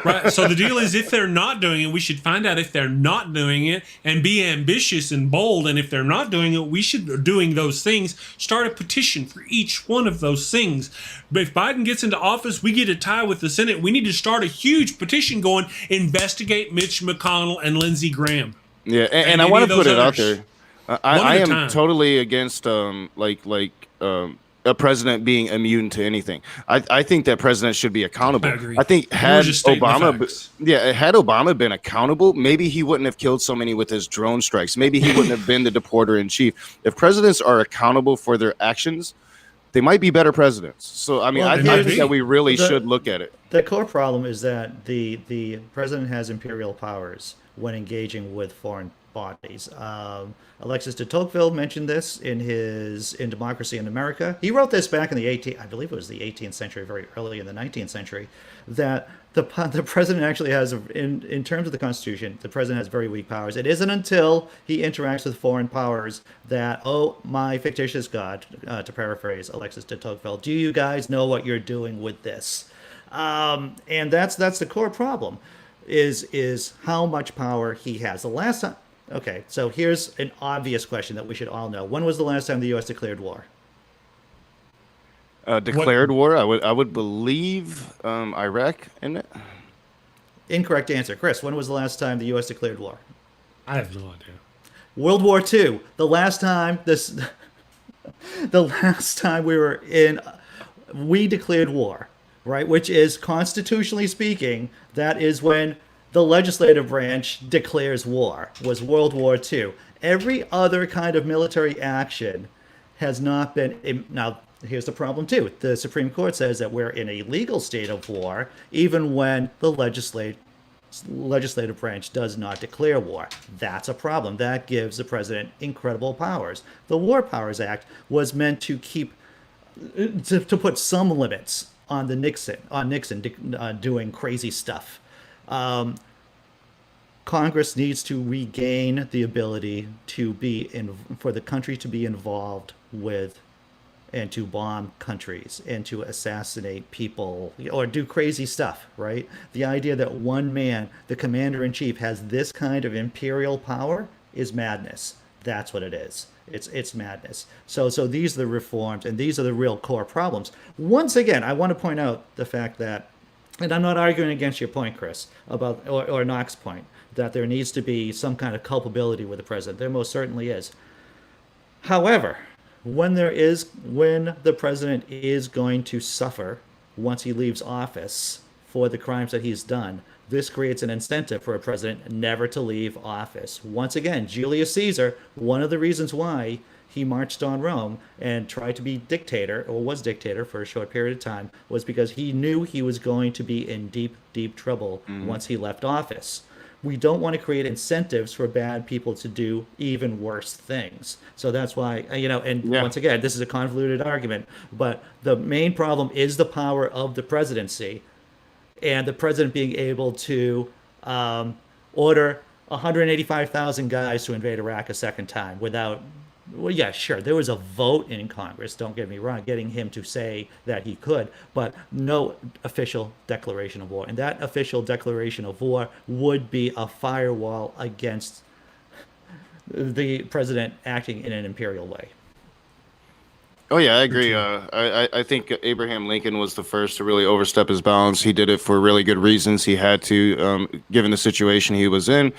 Right. So the deal is, if they're not doing it, we should find out if they're not doing it and be ambitious and bold. And if they're not doing it, we should be doing those things. Start a petition for each one of those things. But if Biden gets into office, we get a tie with the Senate. We need to start a huge petition going, investigate Mitch McConnell and Lindsey Graham. Yeah. And I want to put it out there. I am totally against a president being immune to anything. I think that presidents should be accountable. I think had Obama been accountable, maybe he wouldn't have killed so many with his drone strikes. Maybe he wouldn't have been the deporter in chief. If presidents are accountable for their actions, they might be better presidents. So, I think that we really should look at it. The core problem is that the president has imperial powers when engaging with foreign bodies. Alexis de Tocqueville mentioned this in Democracy in America. He wrote this back in the 18th century, very early in the 19th century, that the president actually has, in terms of the Constitution, the president has very weak powers. It isn't until he interacts with foreign powers that, oh, my fictitious God, to paraphrase Alexis de Tocqueville, do you guys know what you're doing with this? And that's the core problem, is how much power he has. The last time. Okay, so here's an obvious question that we should all know. When was the last time the U.S. declared war? War? I would believe Iraq, isn't it? Incorrect answer. Chris, when was the last time the U.S. declared war? I have no idea. World War II. The last time we declared war, right? Which is, constitutionally speaking, that is when the legislative branch declares war, was World War II. Every other kind of military action has not been. Now, here's the problem, too. The Supreme Court says that we're in a legal state of war, even when the legislative branch does not declare war. That's a problem. That gives the president incredible powers. The War Powers Act was meant to to put some limits on Nixon doing crazy stuff. Congress needs to regain the ability for the country to be involved with and to bomb countries and to assassinate people or do crazy stuff, right? The idea that one man, the commander-in-chief, has this kind of imperial power is madness. That's what it is. It's madness. So these are the reforms, and these are the real core problems. Once again, I want to point out the fact that, and I'm not arguing against your point, Chris, about or Knox's point, that there needs to be some kind of culpability with the president. There most certainly is. However, when the president is going to suffer once he leaves office for the crimes that he's done, this creates an incentive for a president never to leave office. Once again, Julius Caesar, one of the reasons why he marched on Rome and tried to be dictator, or was dictator for a short period of time, was because he knew he was going to be in deep, deep trouble once he left office. We don't want to create incentives for bad people to do even worse things. So that's why, once again, this is a convoluted argument, but the main problem is the power of the presidency, and the president being able to order 185,000 guys to invade Iraq a second time without, well, yeah, sure, there was a vote in Congress, don't get me wrong, getting him to say that he could, but no official declaration of war. And that official declaration of war would be a firewall against the president acting in an imperial way. Oh yeah, I agree. I think Abraham Lincoln was the first to really overstep his bounds. He did it for really good reasons. He had to, given the situation he was in,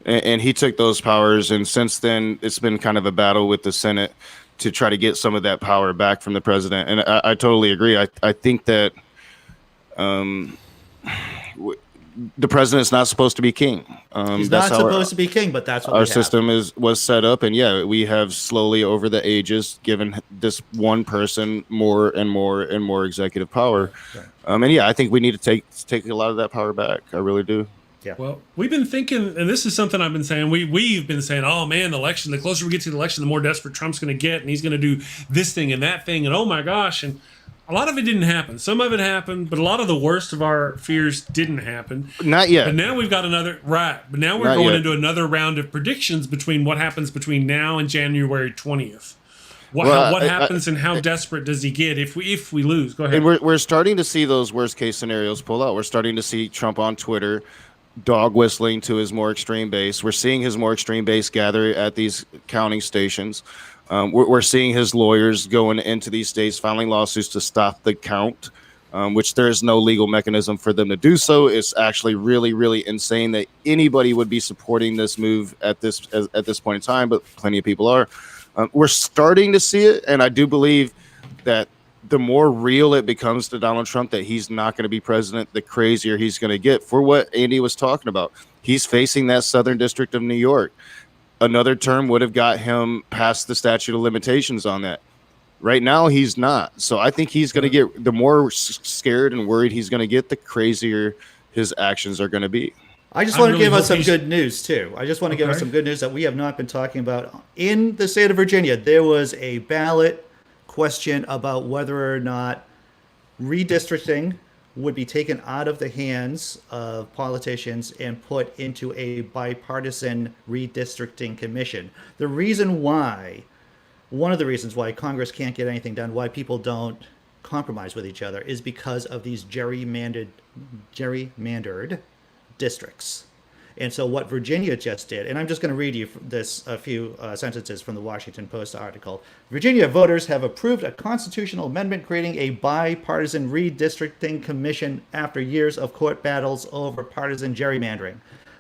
and he took those powers. And since then, it's been kind of a battle with the Senate to try to get some of that power back from the president. And I totally agree. I think that the president's not supposed to be king. He's not supposed to be king, but that's what our system was set up. And yeah, we have slowly over the ages given this one person more and more and more executive power. Right. And yeah, I think we need to take a lot of that power back. I really do. Yeah. Well, we've been thinking, and this is something I've been saying, we've been saying, oh man, the election, the closer we get to the election, the more desperate Trump's going to get, and he's going to do this thing and that thing, and oh my gosh. And a lot of it didn't happen. Some of it happened, but a lot of the worst of our fears didn't happen. Not yet. But now we've got another, right. But now we're going into another round of predictions between what happens between now and January 20th. What happens and how desperate does he get if we lose? Go ahead. And we're starting to see those worst case scenarios pull out. We're starting to see Trump on Twitter dog whistling to his more extreme base. We're seeing his more extreme base gather at these counting stations. We're seeing his lawyers going into these states filing lawsuits to stop the count, which there is no legal mechanism for them to do so. It's actually really, really insane that anybody would be supporting this move at this point in time, but plenty of people are. We're starting to see it, and I do believe that the more real it becomes to Donald Trump that he's not going to be president, the crazier he's going to get. For what Andy was talking about, he's facing that Southern District of New York. Another term would have got him past the statute of limitations on that. Right now, he's not. So I think he's going to get, the more scared and worried he's going to get, the crazier his actions are going to be. I just want to give us some good news, too. I just want to give us some good news that we have not been talking about. In the state of Virginia, there was a ballot question about whether or not redistricting would be taken out of the hands of politicians and put into a bipartisan redistricting commission. One of the reasons why Congress can't get anything done, why people don't compromise with each other, is because of these gerrymandered districts. And so what Virginia just did, and I'm just going to read you a few sentences from the Washington Post article. Virginia voters have approved a constitutional amendment creating a bipartisan redistricting commission after years of court battles over partisan gerrymandering.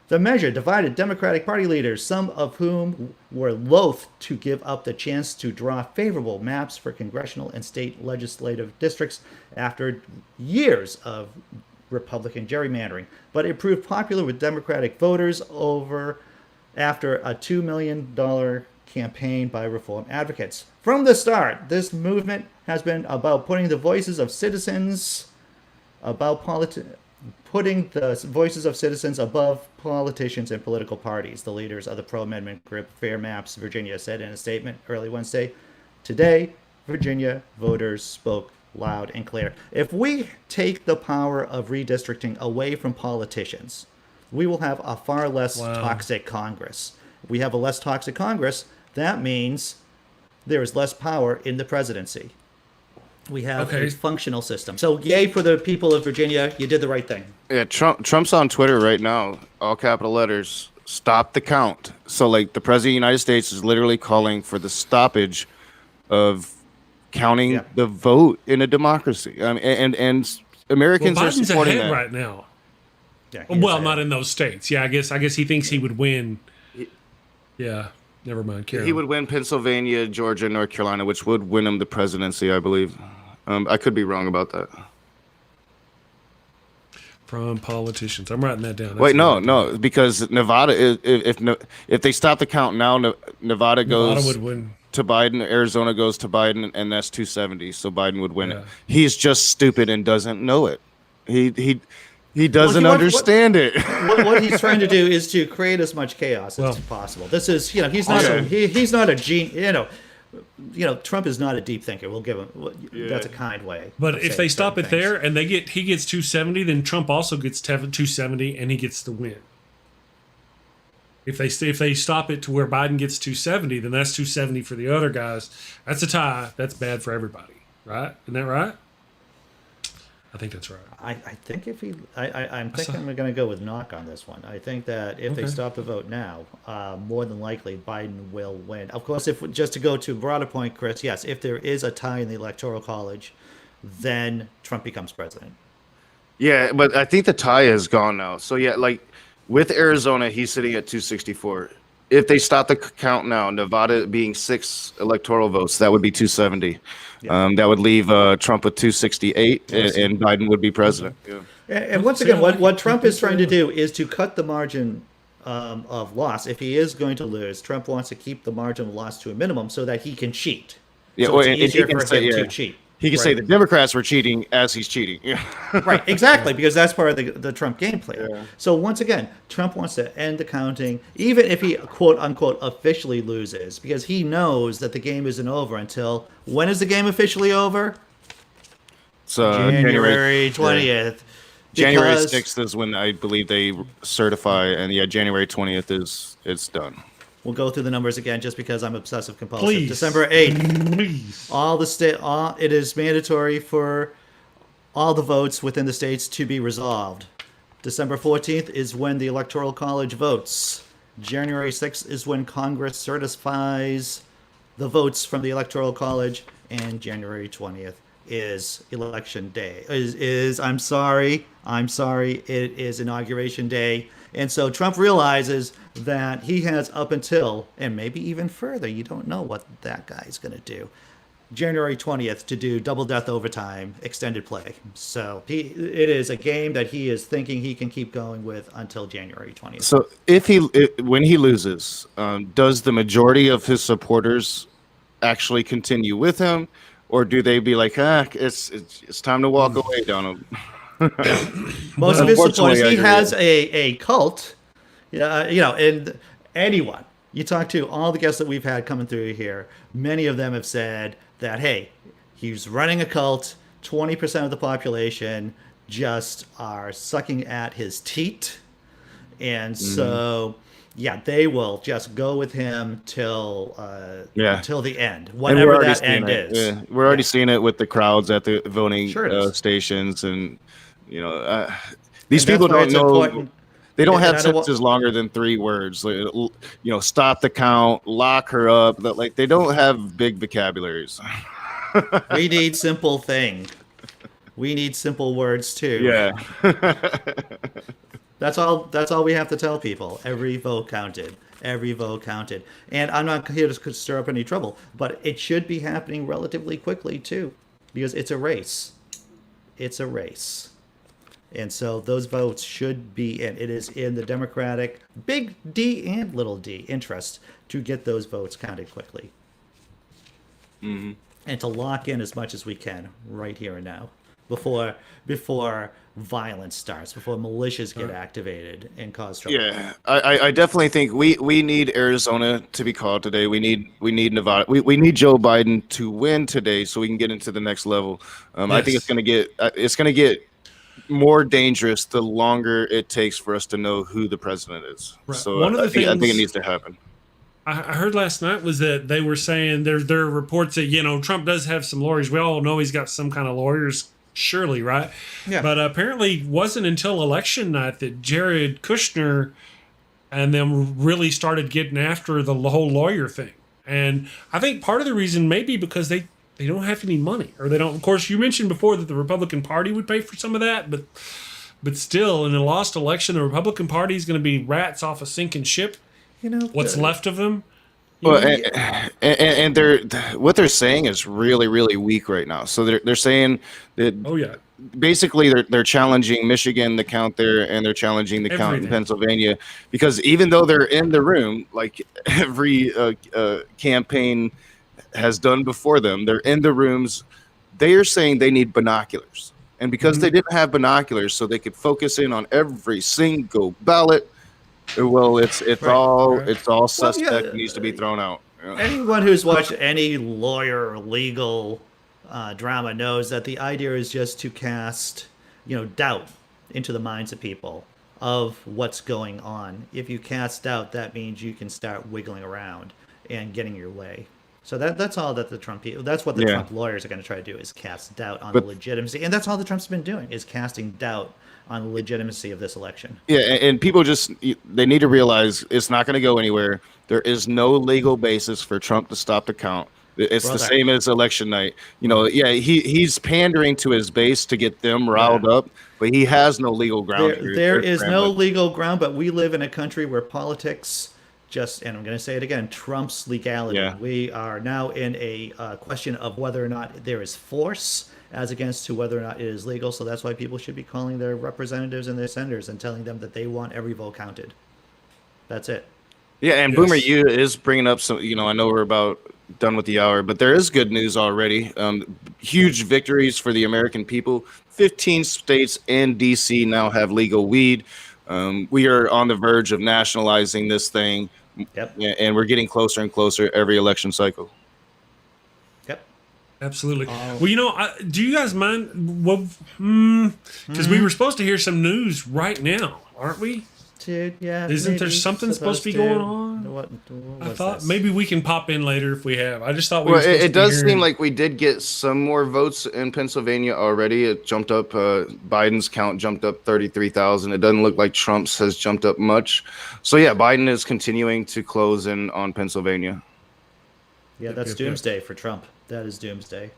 The measure divided Democratic Party leaders, some of whom were loath to give up the chance to draw favorable maps for congressional and state legislative districts after years of Republican gerrymandering, but it proved popular with Democratic voters after a $2 million campaign by reform advocates. From the start, this movement has been about putting the voices of citizens above politicians and political parties. The leaders of the pro-amendment group Fair Maps Virginia said in a statement early Wednesday. Today, Virginia voters spoke loud and clear. If we take the power of redistricting away from politicians, we will have a far less toxic Congress. If we have a less toxic Congress, that means there is less power in the presidency. We have a functional system. So yay for the people of Virginia. You did the right thing. Yeah, Trump's on Twitter right now, all capital letters. stop the count. So like the president of the United States is literally calling for the stoppage of counting the vote in a democracy. I mean, and Americans are Biden's supporting ahead that right now. Yeah, Well, not in those states. Yeah, I guess he thinks he would win. Yeah, never mind. He would win Pennsylvania, Georgia, North Carolina, which would win him the presidency, I believe. I could be wrong about that. From politicians, I'm writing that down. That's Wait, no, because Nevada, if they stop the count now, Nevada goes would win. to Biden, Arizona goes to Biden, and that's 270. So Biden would win Yeah. it. He's just stupid and doesn't know it. He doesn't understand it. What he's trying to do is to create as much chaos as possible. This is, he's not he's not a genius. Trump is not a deep thinker. We'll give him that's a kind way. But if they stop it there and he gets 270, then Trump also gets 270 and he gets the win. If they stop it to where Biden gets 270, then that's 270 for the other guys. That's a tie. That's bad for everybody, right? Isn't that right? I think that's right. I think if I'm thinking I'm going to go with knock on this one. I think that if they stop the vote now, more than likely Biden will win. Of course, if just to go to a broader point, Chris, yes, if there is a tie in the Electoral College, then Trump becomes president. Yeah, but I think the tie is gone now. So yeah, like with Arizona, he's sitting at 264. If they stop the count now, Nevada being 6 electoral votes, that would be 270. Yeah. That would leave Trump with 268, and Biden would be president. Yeah. And once again, what Trump is trying to do is to cut the margin of loss. If he is going to lose, Trump wants to keep the margin of loss to a minimum so that he can cheat. Yeah, so it's easier for him to cheat. He can say the Democrats were cheating as he's cheating. Right, exactly, because that's part of the Trump game plan. Yeah. So once again, Trump wants to end the counting, even if he, quote unquote, officially loses, because he knows that the game isn't over until, when is the game officially over? So January 20th. January 6th is when I believe they certify, and January 20th it's done. We'll go through the numbers again just because I'm obsessive compulsive. Please. December 8th. Please. It is mandatory for all the votes within the states to be resolved. December 14th is when the Electoral College votes. January 6th is when Congress certifies the votes from the Electoral College. And January 20th is election day. I'm sorry, it is inauguration day. And so Trump realizes that he has up until, and maybe even further, you don't know what that guy's going to do, January 20th to do double death overtime extended play. So it is a game that he is thinking he can keep going with until January 20th. So when he loses, does the majority of his supporters actually continue with him, or do they be like, it's time to walk away, Donald? Most of his supporters, he has a cult, and anyone you talk to, all the guests that we've had coming through here, many of them have said that, hey, he's running a cult, 20% of the population just are sucking at his teat, and so they will just go with him till the end, whatever that end is. Yeah. We're already seeing it with the crowds at the voting stations, and these people don't know. Important. They don't have sentences longer than 3 words. Like, stop the count, lock her up. Like, they don't have big vocabularies. We need simple things. We need simple words too. Yeah. That's all we have to tell people. Every vote counted. Every vote counted. And I'm not here to stir up any trouble, but it should be happening relatively quickly too, because it's a race. It's a race. And so those votes should be in. It is in the Democratic big D and little d interest to get those votes counted quickly. Mm-hmm. And to lock in as much as we can right here and now before violence starts, before militias get activated and cause trouble. Yeah, I definitely think we need Arizona to be called today. We need Nevada. We need Joe Biden to win today so we can get into the next level. Yes. I think it's gonna get more dangerous the longer it takes for us to know who the president is. Right. So I think it needs to happen. I heard last night was that they were saying there are reports that Trump does have some lawyers. We all know he's got some kind of lawyers, surely, right? Yeah. But apparently, it wasn't until election night that Jared Kushner and then really started getting after the whole lawyer thing. And I think part of the reason may be because they don't have any money, or they don't. Of course, you mentioned before that the Republican Party would pay for some of that, but still, in a lost election, the Republican Party is going to be rats off a sinking ship. What's left of them. Well, and they're what they're saying is really, really weak right now. So they're saying that basically they're challenging Michigan the count there, and they're challenging the count in Pennsylvania, because even though they're in the room, like every campaign has done before them, they're in the rooms. They are saying they need binoculars, and because they didn't have binoculars, so they could focus in on every single ballot. Well, it's all suspect, needs to be thrown out. Anyone who's watched any lawyer or legal drama knows that the idea is just to cast, doubt into the minds of people of what's going on. If you cast doubt, that means you can start wiggling around and getting your way. So that's all that that's what the Trump lawyers are going to try to do, is cast doubt on the legitimacy. And that's all the Trump's been doing, is casting doubt on the legitimacy of this election. Yeah, and people they need to realize it's not going to go anywhere. There is no legal basis for Trump to stop the count. It's the same as election night. He's pandering to his base to get them riled up, but he has no legal ground. There is no legal ground, but we live in a country where politics and I'm going to say it again, trumps legality. Yeah. We are now in a question of whether or not there is force as against to whether or not it is legal. So that's why people should be calling their representatives and their senators and telling them that they want every vote counted. That's it. Yeah, and Boomer U is bringing up some, I know we're about done with the hour, but there is good news already. Huge victories for the American people. 15 states and D.C. now have legal weed. We are on the verge of nationalizing this thing. Yep. And we're getting closer and closer every election cycle. Absolutely. Well, do you guys mind? Because we were supposed to hear some news right now, aren't we? Dude, yeah. Isn't there something supposed to be going on? I thought maybe we can pop in later if we have. I just thought it does seem like we did get some more votes in Pennsylvania already. It jumped up. Biden's count jumped up 33,000. It doesn't look like Trump's has jumped up much. So yeah, Biden is continuing to close in on Pennsylvania. Yeah, that's doomsday for Trump. That is doomsday.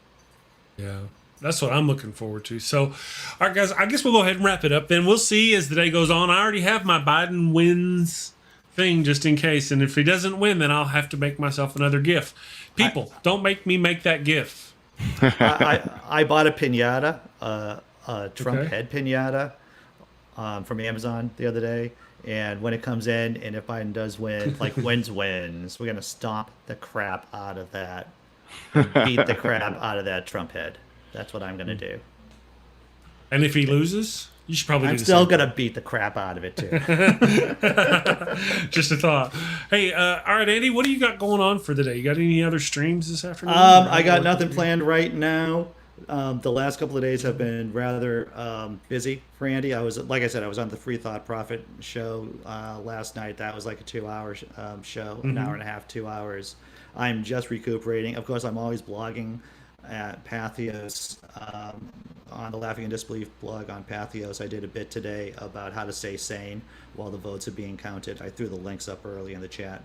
Yeah, that's what I'm looking forward to. So, all right, guys, I guess we'll go ahead and wrap it up then. We'll see as the day goes on. I already have my Biden wins thing just in case. And if he doesn't win, then I'll have to make myself another GIF. People, don't make me make that GIF. I bought a pinata, a Trump head pinata from Amazon the other day. And when it comes in, and if Biden does win, wins, we're going to stomp the crap out of that. Beat the crap out of that Trump head. That's what I'm going to do. And if he loses, you should probably I'm still going to beat the crap out of it, too. Just a thought. Hey, all right, Andy, what do you got going on for the day? You got any other streams this afternoon? I got nothing planned right now. The last couple of days have been rather busy for Andy. I was on the Free Thought Profit show last night. That was like a 2-hour show, an hour and a half, 2 hours. I'm just recuperating. Of course, I'm always blogging at Pathos on the Laughing in Disbelief blog on Pathos. I did a bit today about how to stay sane while the votes are being counted. I threw the links up early in the chat.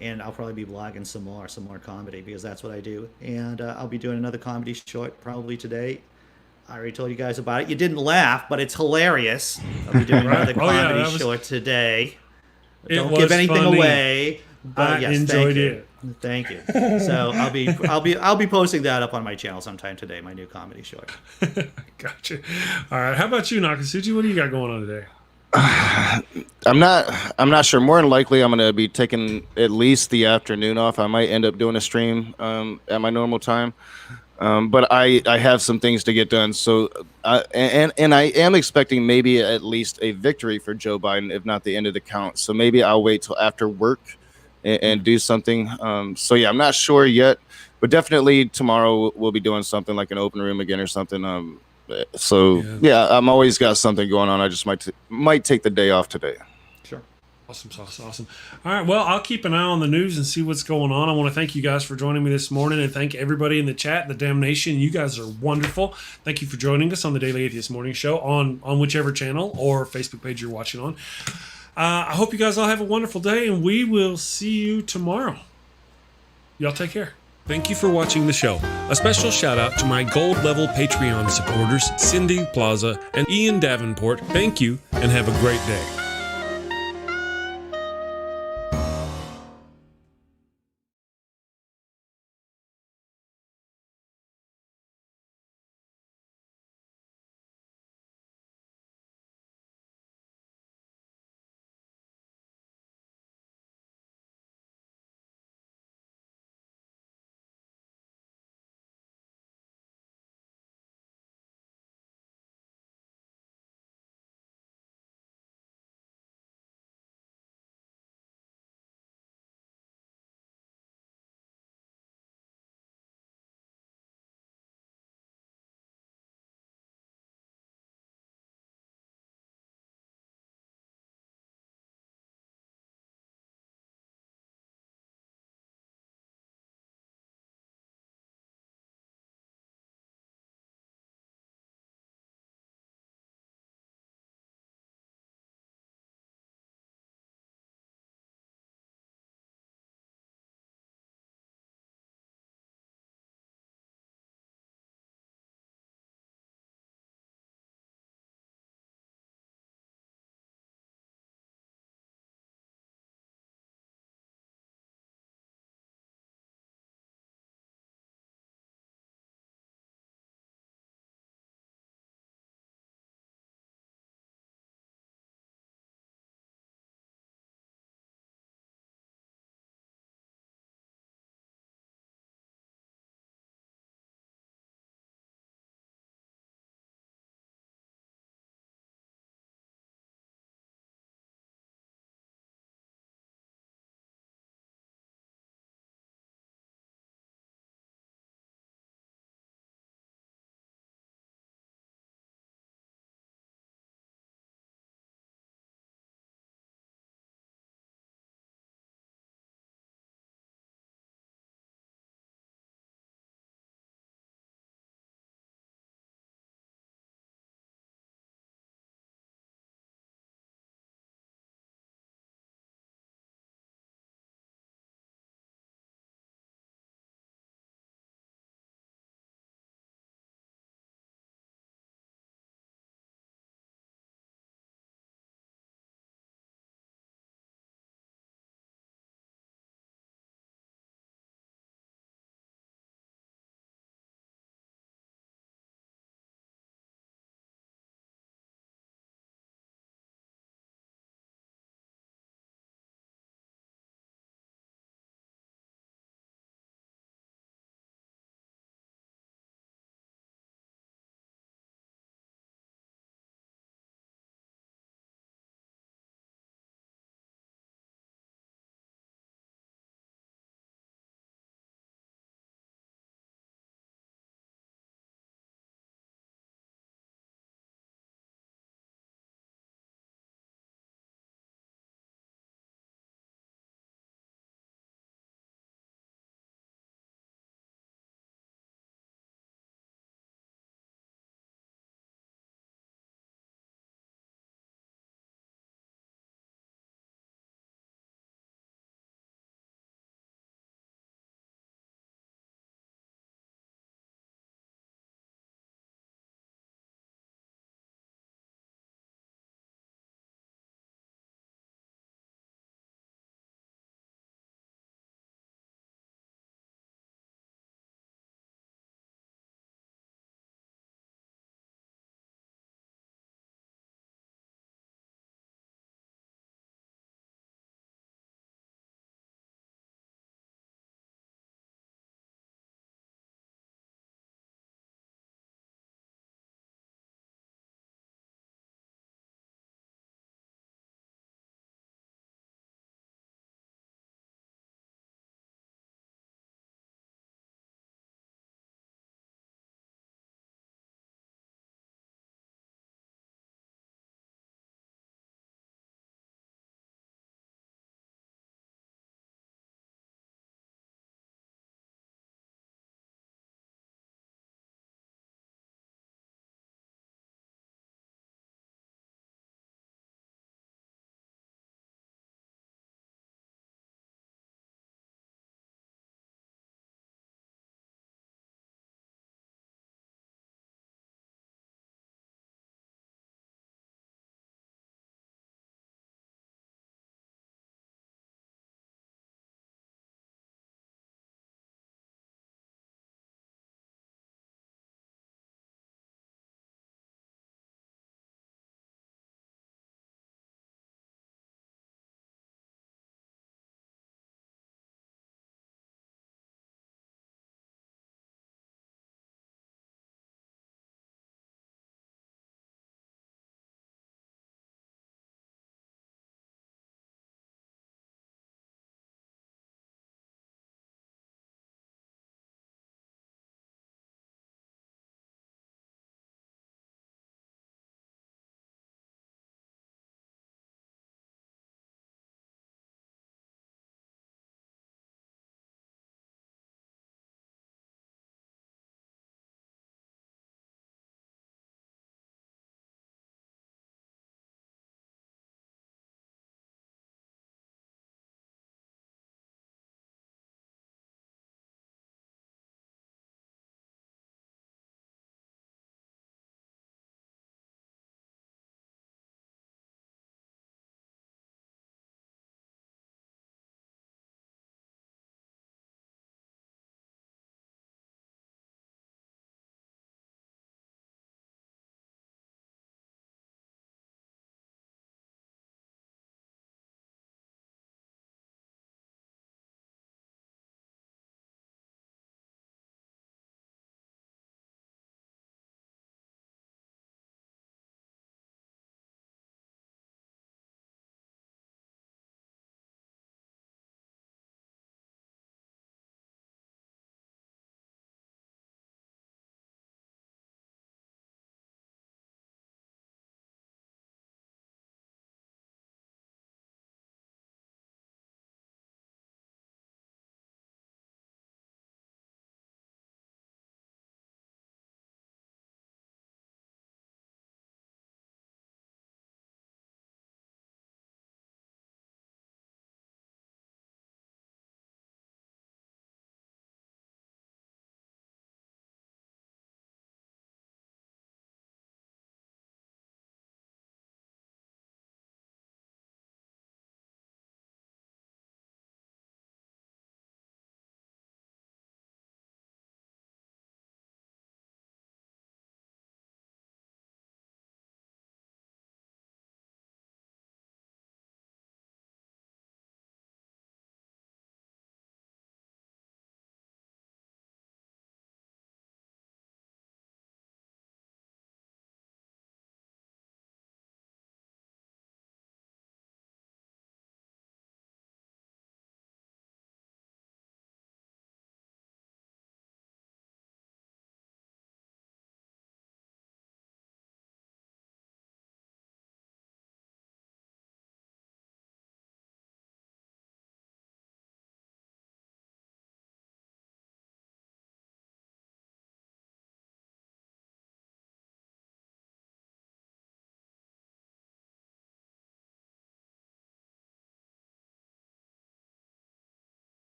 And I'll probably be blogging some more comedy, because that's what I do. And I'll be doing another comedy short probably today. I already told you guys about it. You didn't laugh, but it's hilarious. I'll be doing another comedy short today. Don't give anything away. But yes, enjoyed it. Thank you. So I'll be posting that up on my channel sometime today. My new comedy short. Gotcha. All right. How about you, Nokasuchi? What do you got going on today? I'm not sure. More than likely, I'm going to be taking at least the afternoon off. I might end up doing a stream at my normal time, but I have some things to get done. So, and I am expecting maybe at least a victory for Joe Biden, if not the end of the count. So maybe I'll wait till after work and do something. So yeah, I'm not sure yet, but definitely tomorrow we'll be doing something like an open room again or something. So yeah, I'm always got something going on. I just might take the day off today. Sure. Awesome. All right. Well, I'll keep an eye on the news and see what's going on. I want to thank you guys for joining me this morning, and thank everybody in the chat, the damnation. You guys are wonderful. Thank you for joining us on the Daily Atheist Morning Show on whichever channel or Facebook page you're watching on. I hope you guys all have a wonderful day, and we will see you tomorrow. Y'all take care. Thank you for watching the show. A special shout out to my gold level Patreon supporters, Cindy Plaza and Ian Davenport. Thank you, and have a great day.